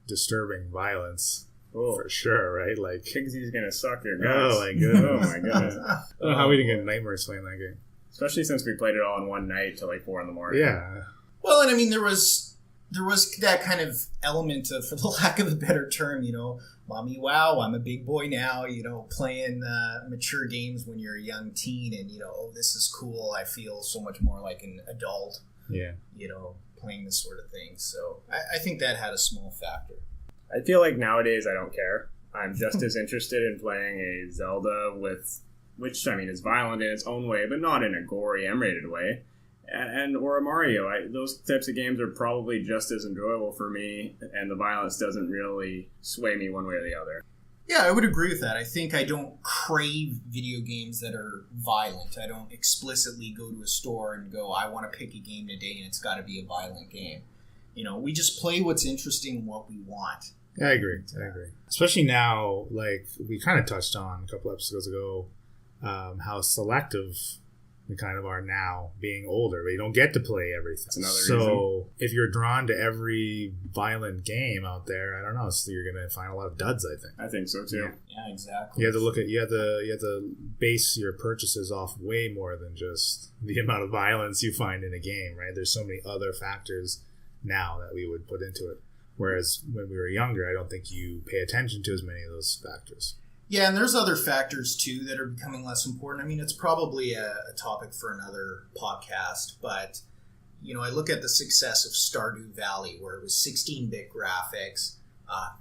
disturbing violence. Oh. For sure, right? Like Kingsy's gonna suck your guts. Oh my goodness. Oh my goodness. I don't know how we didn't get nightmares playing that game. Especially since we played it all in one night till like 4 a.m. Yeah. Well, and I mean, there was that kind of element of, for the lack of a better term, mommy, wow, I'm a big boy now, playing mature games when you're a young teen and, this is cool. I feel so much more like an adult, playing this sort of thing. So I think that had a small factor. I feel like nowadays I don't care. I'm just as interested in playing a Zelda which, I mean, is violent in its own way, but not in a gory M-rated way. Or a Mario. Those types of games are probably just as enjoyable for me, and the violence doesn't really sway me one way or the other. Yeah, I would agree with that. I think I don't crave video games that are violent. I don't explicitly go to a store and go, I want to pick a game today and it's got to be a violent game. We just play what's interesting and what we want. Yeah, I agree. Especially now, like we kind of touched on a couple episodes ago, how selective we kind of are now, being older. We don't get to play everything. That's another reason. If you're drawn to every violent game out there, I don't know, so you're going to find a lot of duds, I think. I think so too. Yeah, exactly. You have to base your purchases off way more than just the amount of violence you find in a game, right? There's so many other factors now that we would put into it. Whereas when we were younger, I don't think you pay attention to as many of those factors. Yeah, and there's other factors, too, that are becoming less important. I mean, it's probably a topic for another podcast, but, I look at the success of Stardew Valley, where it was 16-bit graphics,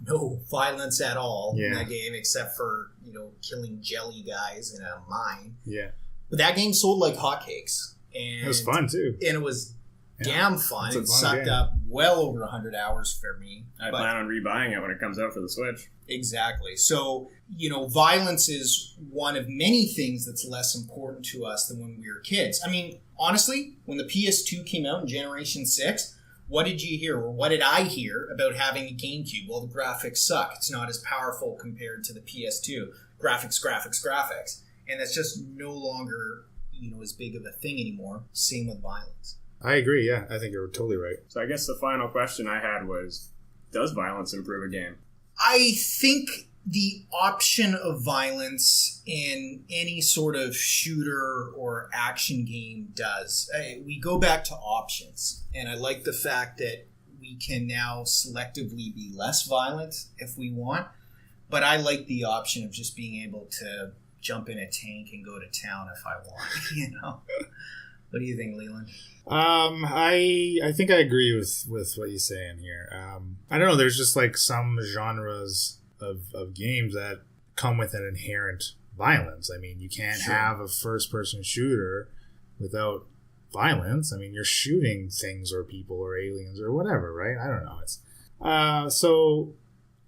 no violence at all in that game, except for, killing jelly guys in a mine. Yeah. But that game sold like hotcakes. And it was fun, too. And it was damn fun. It sucked up well over 100 hours for me. I plan on rebuying it when it comes out for the Switch. Exactly. So, violence is one of many things that's less important to us than when we were kids. I mean, honestly, when the PS2 came out in Generation 6, what did you hear, or what did I hear about having a GameCube? Well, the graphics suck. It's not as powerful compared to the PS2. Graphics. And that's just no longer, as big of a thing anymore. Same with violence. I agree, yeah. I think you're totally right. So I guess the final question I had was, does violence improve a game? I think the option of violence in any sort of shooter or action game does. We go back to options, and I like the fact that we can now selectively be less violent if we want, but I like the option of just being able to jump in a tank and go to town if I want, What do you think, Leland? I think I agree with what you're saying here. I don't know, there's just like some genres of games that come with an inherent violence. I mean, you can't have a first-person shooter without violence. I mean, you're shooting things or people or aliens or whatever, right? I don't know. It's so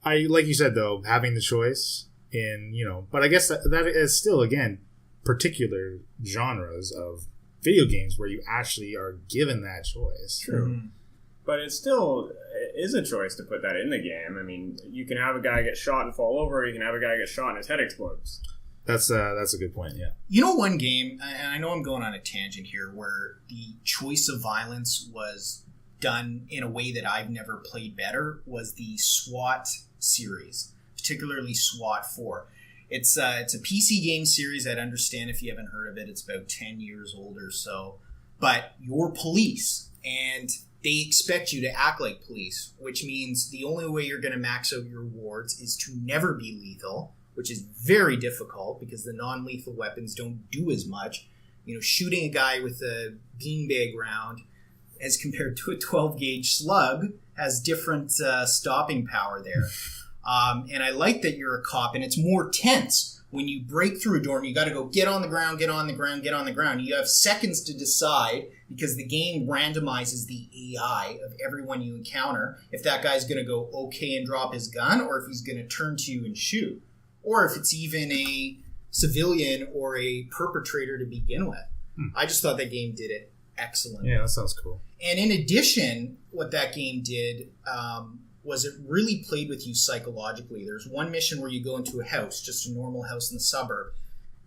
I like you said though, having the choice in but I guess that is still again particular genres of video games where you actually are given that choice. True. Mm-hmm. But it still is a choice to put that in the game. I mean, you can have a guy get shot and fall over, or you can have a guy get shot and his head explodes. That's a good point, yeah. One game, and I know I'm going on a tangent here, where the choice of violence was done in a way that I've never played better, was the SWAT series, particularly SWAT 4. It's a PC game series. I'd understand if you haven't heard of it. It's about 10 years old or so. But you're police, and they expect you to act like police, which means the only way you're going to max out your rewards is to never be lethal, which is very difficult because the non-lethal weapons don't do as much. Shooting a guy with a beanbag round as compared to a 12-gauge slug has different stopping power there. And I like that you're a cop, and it's more tense when you break through a door and you got to go get on the ground, get on the ground, get on the ground. You have seconds to decide because the game randomizes the AI of everyone you encounter if that guy's going to go okay and drop his gun or if he's going to turn to you and shoot. Or if it's even a civilian or a perpetrator to begin with. I just thought that game did it excellently. Yeah, that sounds cool. And in addition, what that game did was it really played with you psychologically. There's one mission where you go into a house, just a normal house in the suburb.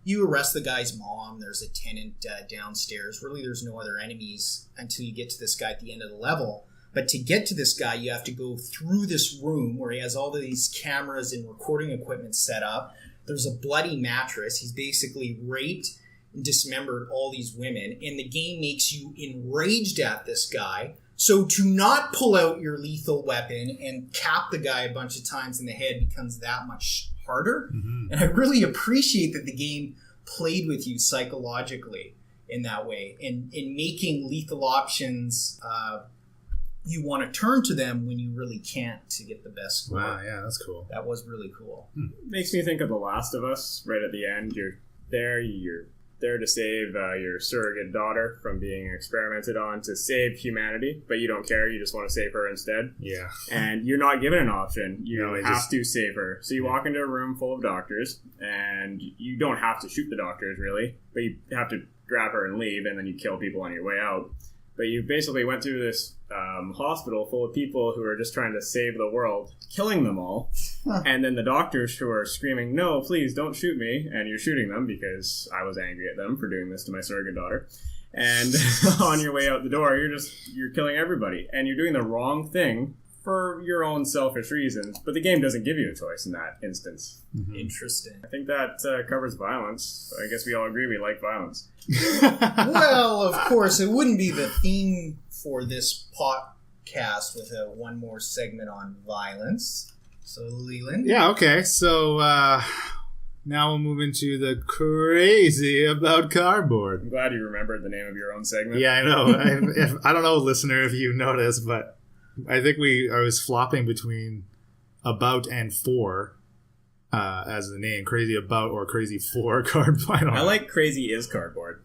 You arrest the guy's mom. There's a tenant downstairs. Really, there's no other enemies until you get to this guy at the end of the level. But to get to this guy, you have to go through this room where he has all of these cameras and recording equipment set up. There's a bloody mattress. He's basically raped and dismembered all these women. And the game makes you enraged at this guy. So to not pull out your lethal weapon and cap the guy a bunch of times in the head becomes that much harder. Mm-hmm. And I really appreciate that the game played with you psychologically in that way. And in making lethal options, you want to turn to them when you really can't to get the best score. Wow, yeah, that's cool. That was really cool. Makes me think of The Last of Us right at the end. You're there to save your surrogate daughter from being experimented on to save humanity, but you don't care. You just want to save her instead. Yeah. And you're not given an option. You have to save her. So you walk into a room full of doctors, and you don't have to shoot the doctors, really, but you have to grab her and leave, and then you kill people on your way out. But you basically went through this hospital full of people who are just trying to save the world, killing them all. And then the doctors who are screaming, "No, please don't shoot me." And you're shooting them because I was angry at them for doing this to my surrogate daughter. And on your way out the door, you're killing everybody. And you're doing the wrong thing for your own selfish reasons. But the game doesn't give you a choice in that instance. Mm-hmm. Interesting. I think that covers violence. I guess we all agree we like violence. Well, of course, it wouldn't be the theme for this podcast without one more segment on violence. So, Leland? Yeah, okay. So, now we'll move into the crazy about cardboard. I'm glad you remembered the name of your own segment. Yeah, I know. I don't know, listener, if you noticed, but I think I was flopping between about and for as the name. Crazy about or crazy for cardboard. I like crazy is cardboard.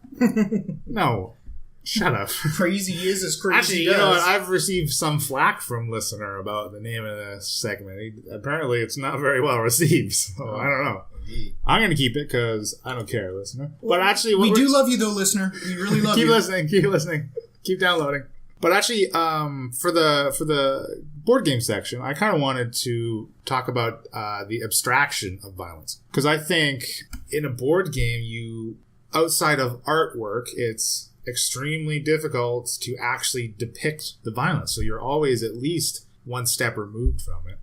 No. Shut up. Crazy is crazy. Actually, you know what? I've received some flack from listener about the name of this segment. Apparently, it's not very well received. So I don't know. I'm going to keep it because I don't care, listener. But actually, we do love you, though, listener. We really love you. Keep listening. Keep downloading. But actually, for the board game section, I kind of wanted to talk about the abstraction of violence, because I think in a board game, outside of artwork, it's extremely difficult to actually depict the violence. So you're always at least one step removed from it.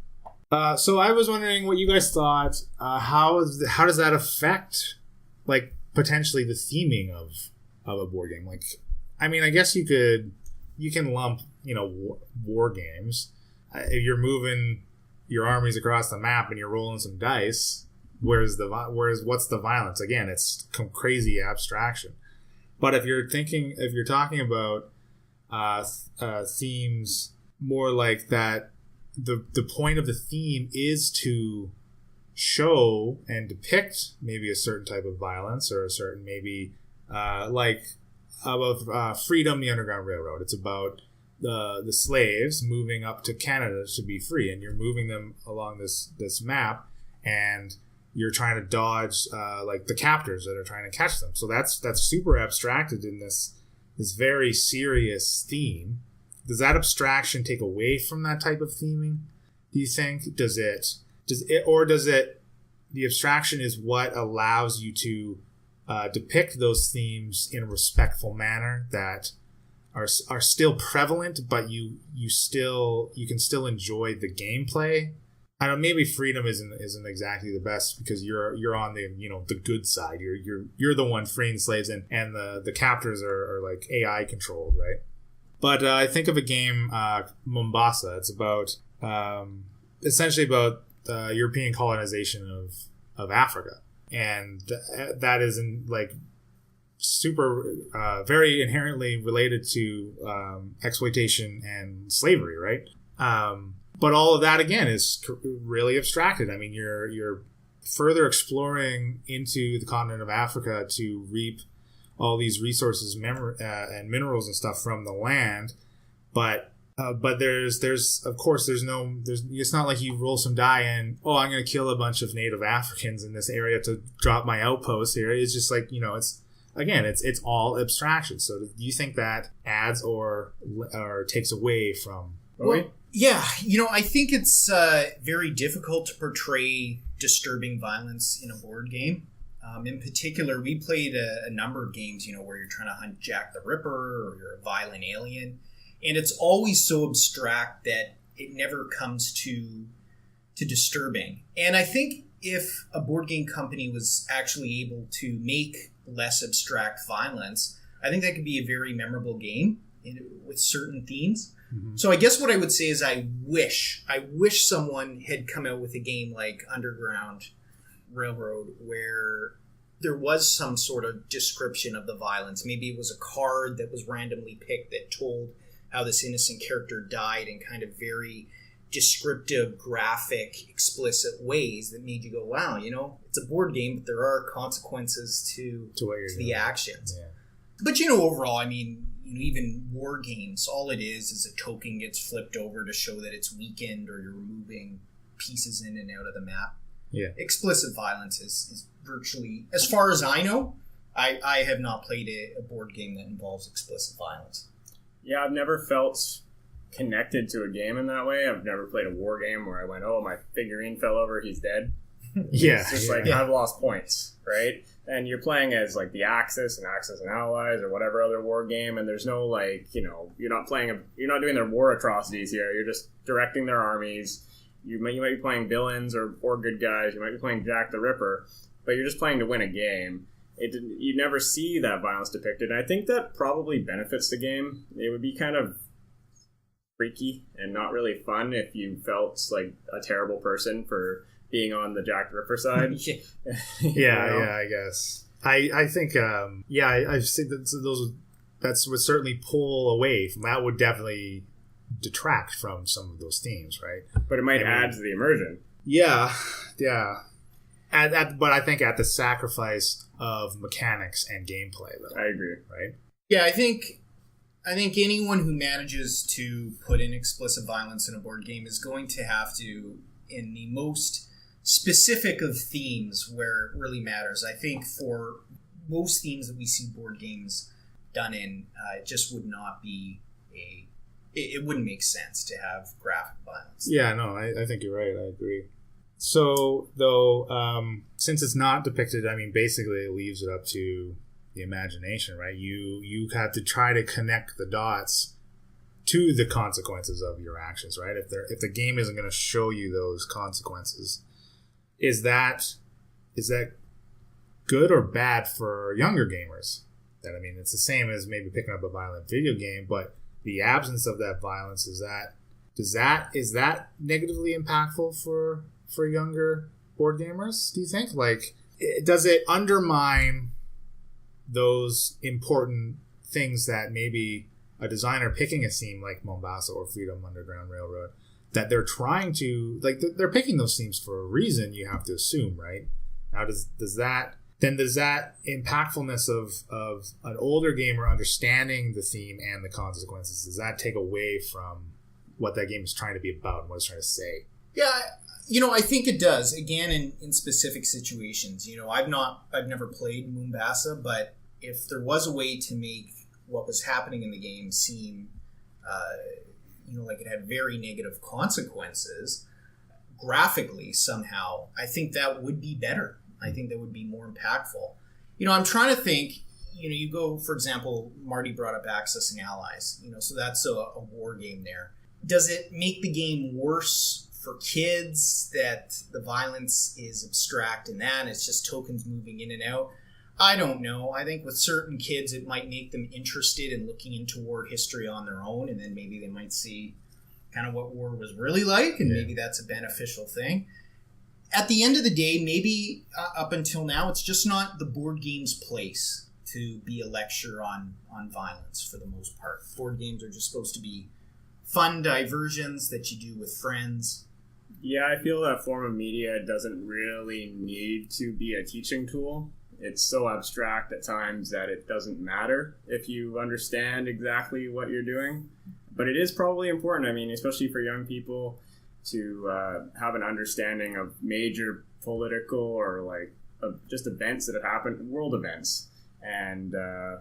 So I was wondering what you guys thought. How does that affect, like, potentially the theming of a board game? Like, I mean, I guess you can lump, war games. If you're moving your armies across the map and you're rolling some dice, what's the violence? Again, it's crazy abstraction. But if you're talking about themes more like that, the point of the theme is to show and depict maybe a certain type of violence, or a certain maybe about Freedom, the Underground Railroad. It's about the slaves moving up to Canada to be free, and you're moving them along this map, and you're trying to dodge the captors that are trying to catch them. So that's super abstracted in this very serious theme. Does that abstraction take away from that type of theming, do you think? The abstraction is what allows you to depict those themes in a respectful manner that are still prevalent, but you can still enjoy the gameplay? I don't know, maybe Freedom isn't exactly the best, because you're on the the good side. You're the one freeing slaves, and the captors are like AI controlled, right? But I think of a game, Mombasa. It's about essentially about European colonization of Africa, and that is super very inherently related to exploitation and slavery, right? But all of that again is really abstracted. I mean, you're further exploring into the continent of Africa to reap all these resources, and minerals and stuff from the land, but there's it's not like you roll some die and I'm going to kill a bunch of native Africans in this area to drop my outpost here. It's just like, it's all abstraction. So do you think that adds or takes away from? Well, yeah, I think it's very difficult to portray disturbing violence in a board game. In particular, we played a number of games, where you're trying to hunt Jack the Ripper, or you're a violent alien. And it's always so abstract that it never comes to disturbing. And I think if a board game company was actually able to make less abstract violence, I think that could be a very memorable game with certain themes. Mm-hmm. So I guess what I would say is I wish someone had come out with a game like Underground Railroad where there was some sort of description of the violence. Maybe it was a card that was randomly picked that told how this innocent character died in kind of very descriptive, graphic, explicit ways that made you go, wow, it's a board game, but there are consequences to the actions. Yeah. But overall, I mean, even war games, all it is a token gets flipped over to show that it's weakened, or you're removing pieces in and out of the map. Yeah. Explicit violence is virtually, as far as I know, I have not played a board game that involves explicit violence. Yeah, I've never felt connected to a game in that way. I've never played a war game where I went, my figurine fell over, he's dead. Yeah. It's just I've lost points, right? And you're playing as the Axis and Allies or whatever other war game, and there's no you're not doing their war atrocities here. You're just directing their armies. You might be playing villains or good guys. You might be playing Jack the Ripper, but you're just playing to win a game. You never see that violence depicted. And I think that probably benefits the game. It would be kind of freaky and not really fun if you felt like a terrible person for being on the Jack the Ripper side. Yeah, I guess. I think, I think that would certainly pull away from that. Would definitely detract from some of those themes, right? But it might add to the immersion. Yeah. But I think at the sacrifice of mechanics and gameplay, though. I agree. Right? Yeah, I think anyone who manages to put in explicit violence in a board game is going to have to, in the most specific of themes where it really matters. I think for most themes that we see board games done in, it just would not be it wouldn't make sense to have graphic violence. Yeah, no, I think you're right. I agree. So, though, since it's not depicted, I mean, basically it leaves it up to the imagination, right? You have to try to connect the dots to the consequences of your actions, right? If the game isn't going to show you those consequences, is that good or bad for younger gamers? That, I mean, it's the same as maybe picking up a violent video game, but the absence of that violence, is that negatively impactful for younger board gamers, do you think? Like, does it undermine those important things that maybe a designer picking a theme like Mombasa or Freedom Underground Railroad, that they're trying to, like, they're picking those themes for a reason, you have to assume, right? Now, does that impactfulness of an older gamer understanding the theme and the consequences, does that take away from what that game is trying to be about and what it's trying to say? Yeah, I think it does. Again, in specific situations. I've never played Mombasa, but if there was a way to make what was happening in the game seem, like it had very negative consequences graphically somehow, I think that would be better. I think that would be more impactful. I'm trying to think, you go, for example, Marty brought up Accessing Allies, so that's a war game there. Does it make the game worse for kids that the violence is abstract in that? It's just tokens moving in and out? I don't know. I think with certain kids, it might make them interested in looking into war history on their own, and then maybe they might see kind of what war was really like, and maybe that's a beneficial thing. At the end of the day, maybe up until now, it's just not the board game's place to be a lecture on violence for the most part. Board games are just supposed to be fun diversions that you do with friends. Yeah, I feel that form of media doesn't really need to be a teaching tool. It's so abstract at times that it doesn't matter if you understand exactly what you're doing. But it is probably important, I mean, especially for young people, to have an understanding of major political or just events that have happened, world events. And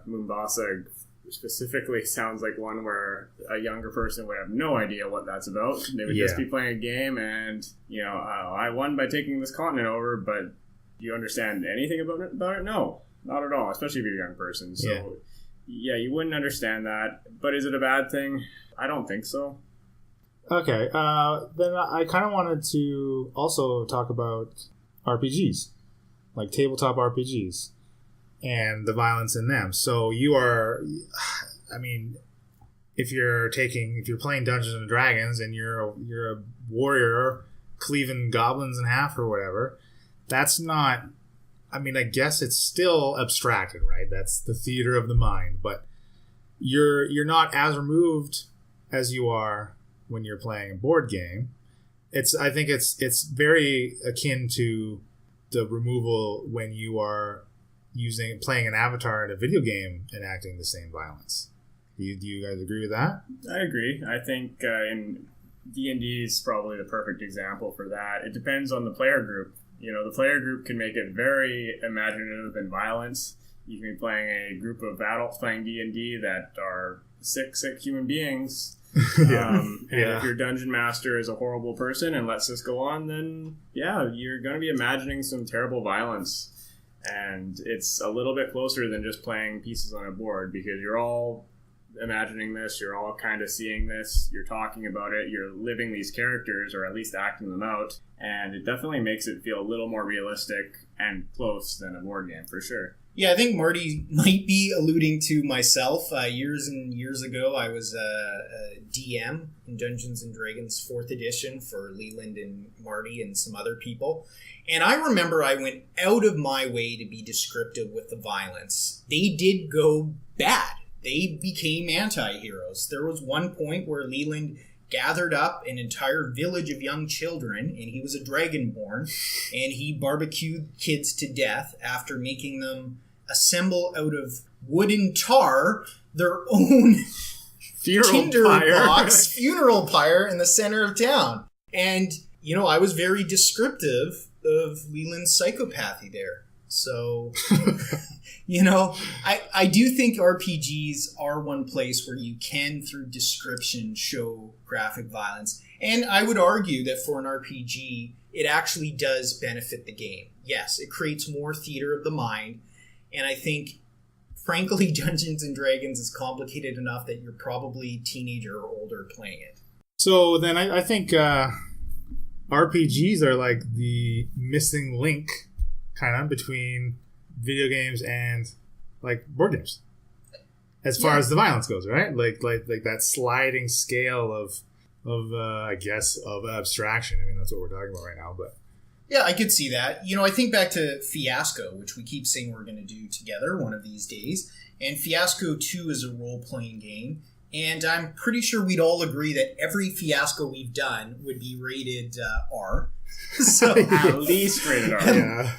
Mombasa specifically sounds like one where a younger person would have no idea what that's about. They would just be playing a game and, I won by taking this continent over, but do you understand anything about it? No, not at all, especially if you're a young person. So, yeah, you wouldn't understand that. But is it a bad thing? I don't think so. Okay, then I kind of wanted to also talk about RPGs, like tabletop RPGs, and the violence in them. So you are, I mean, if you're playing Dungeons and Dragons and you're a warrior cleaving goblins in half or whatever, that's not, I mean, I guess it's still abstracted, right? That's the theater of the mind, but you're not as removed as you are when you're playing a board game. I think it's very akin to the removal when you are playing an avatar in a video game enacting the same violence. Do you guys agree with that? I agree. I think in D&D is probably the perfect example for that. It depends on the player group. The player group can make it very imaginative and violent. You can be playing a group of adults playing D&D that are sick human beings. And if your dungeon master is a horrible person and lets this go on, then you're going to be imagining some terrible violence. And it's a little bit closer than just playing pieces on a board, because you're all imagining this, you're all kind of seeing this, you're talking about it, you're living these characters, or at least acting them out, and it definitely makes it feel a little more realistic and close than a board game, for sure. Yeah, I think Marty might be alluding to myself. Years and years ago, I was a DM in Dungeons & Dragons 4th edition for Leland and Marty and some other people. And I remember I went out of my way to be descriptive with the violence. They did go bad. They became anti-heroes. There was one point where Leland gathered up an entire village of young children, and he was a dragonborn, and he barbecued kids to death after making them assemble out of wood and tar their own funeral pyre in the center of town. And, I was very descriptive of Leland's psychopathy there. So, I do think RPGs are one place where you can, through description, show graphic violence. And I would argue that for an RPG, it actually does benefit the game. Yes, it creates more theater of the mind. And I think frankly, Dungeons and Dragons is complicated enough that you're probably teenager or older playing it. So then I think RPGs are like the missing link kind of between video games and like board games. As far as the violence goes, right? Like that sliding scale of I guess of abstraction. I mean, that's what we're talking about right now, but yeah, I could see that. I think back to Fiasco, which we keep saying we're going to do together one of these days. And Fiasco 2 is a role-playing game. And I'm pretty sure we'd all agree that every Fiasco we've done would be rated R. So at least rated R. Yeah.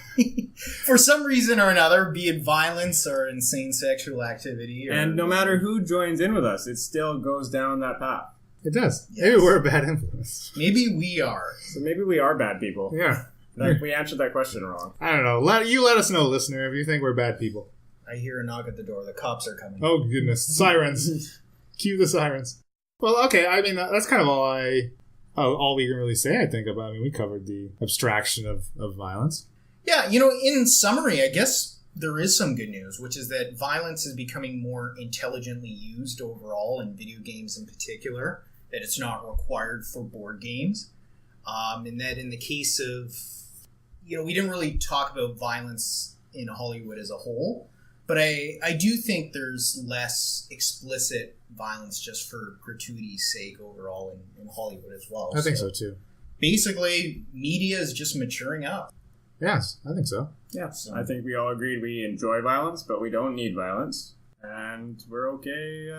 For some reason or another, be it violence or insane sexual activity. And no matter who joins in with us, it still goes down that path. It does. Yes. Maybe we're a bad influence. Maybe we are. So maybe we are bad people. Yeah. Like, we answered that question wrong. I don't know. Let us know, listener, if you think we're bad people. I hear a knock at the door. The cops are coming. Oh, goodness. Sirens. Cue the sirens. Well, okay. I mean, that's kind of all we can really say, I think, about. I mean, we covered the abstraction of violence. Yeah, in summary, I guess there is some good news, which is that violence is becoming more intelligently used overall in video games in particular, that it's not required for board games. And that in the case of, we didn't really talk about violence in Hollywood as a whole, but I do think there's less explicit violence just for gratuity's sake overall in Hollywood as well. I think so too. Basically, media is just maturing up. Yes, I think so. Yeah, I think we all agreed we enjoy violence, but we don't need violence. And we're okay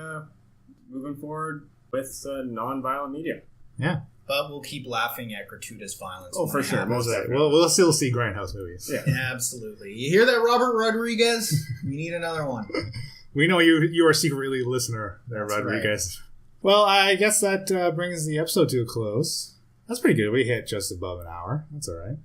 moving forward with non-violent media. Yeah. But we'll keep laughing at gratuitous violence. Oh, for sure. Most definitely. We'll still see Grindhouse movies. Yeah. Absolutely. You hear that, Robert Rodriguez? We need another one. We know you are secretly a listener there, that's Rodriguez. Right. Well, I guess that brings the episode to a close. That's pretty good. We hit just above an hour. That's all right.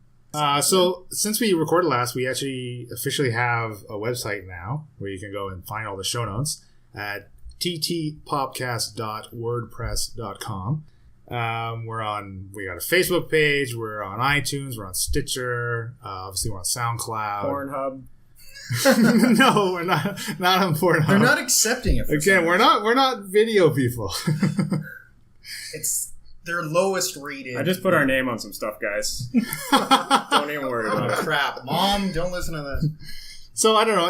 So since we recorded last, we actually officially have a website now where you can go and find all the show notes at ttpopcast.wordpress.com. We got a Facebook page, we're on iTunes, we're on Stitcher, obviously we're on SoundCloud. Pornhub. No, we're not on Pornhub. They're not accepting it. Again, we're not video people. It's their lowest rated. I just put our name on some stuff, guys. Don't even worry about it. Crap. Mom, don't listen to this. So, I don't know.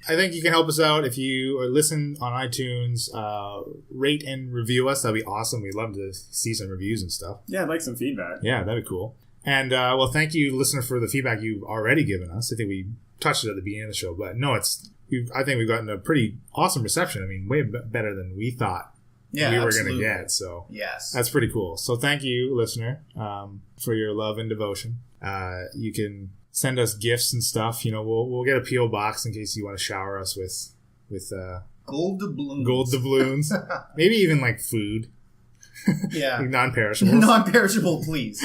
I think you can help us out if you listen on iTunes. Rate and review us. That'd be awesome. We'd love to see some reviews and stuff. Yeah, I'd like some feedback. Yeah, that'd be cool. And, well, thank you, listener, for the feedback you've already given us. I think we touched it at the beginning of the show. But, no, I think we've gotten a pretty awesome reception. I mean, way better than we thought we were going to get. So, yes, that's pretty cool. So, thank you, listener, for your love and devotion. You can send us gifts and stuff. We'll get a P.O. box in case you want to shower us with gold doubloons. Gold doubloons. Maybe even like food. Yeah. Like non-perishable. Non-perishable, please.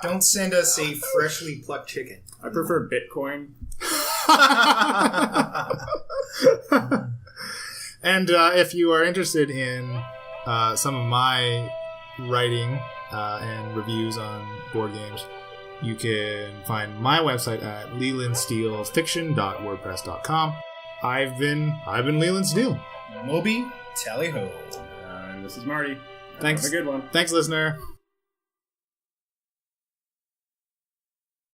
Don't send us a freshly plucked chicken. I prefer Bitcoin. And if you are interested in some of my writing and reviews on board games, you can find my website at lelandsteelfiction.wordpress.com. I've been Leland Steele. Moby, tally ho. And this is Marty. Thanks. Have a good one. Thanks, listener.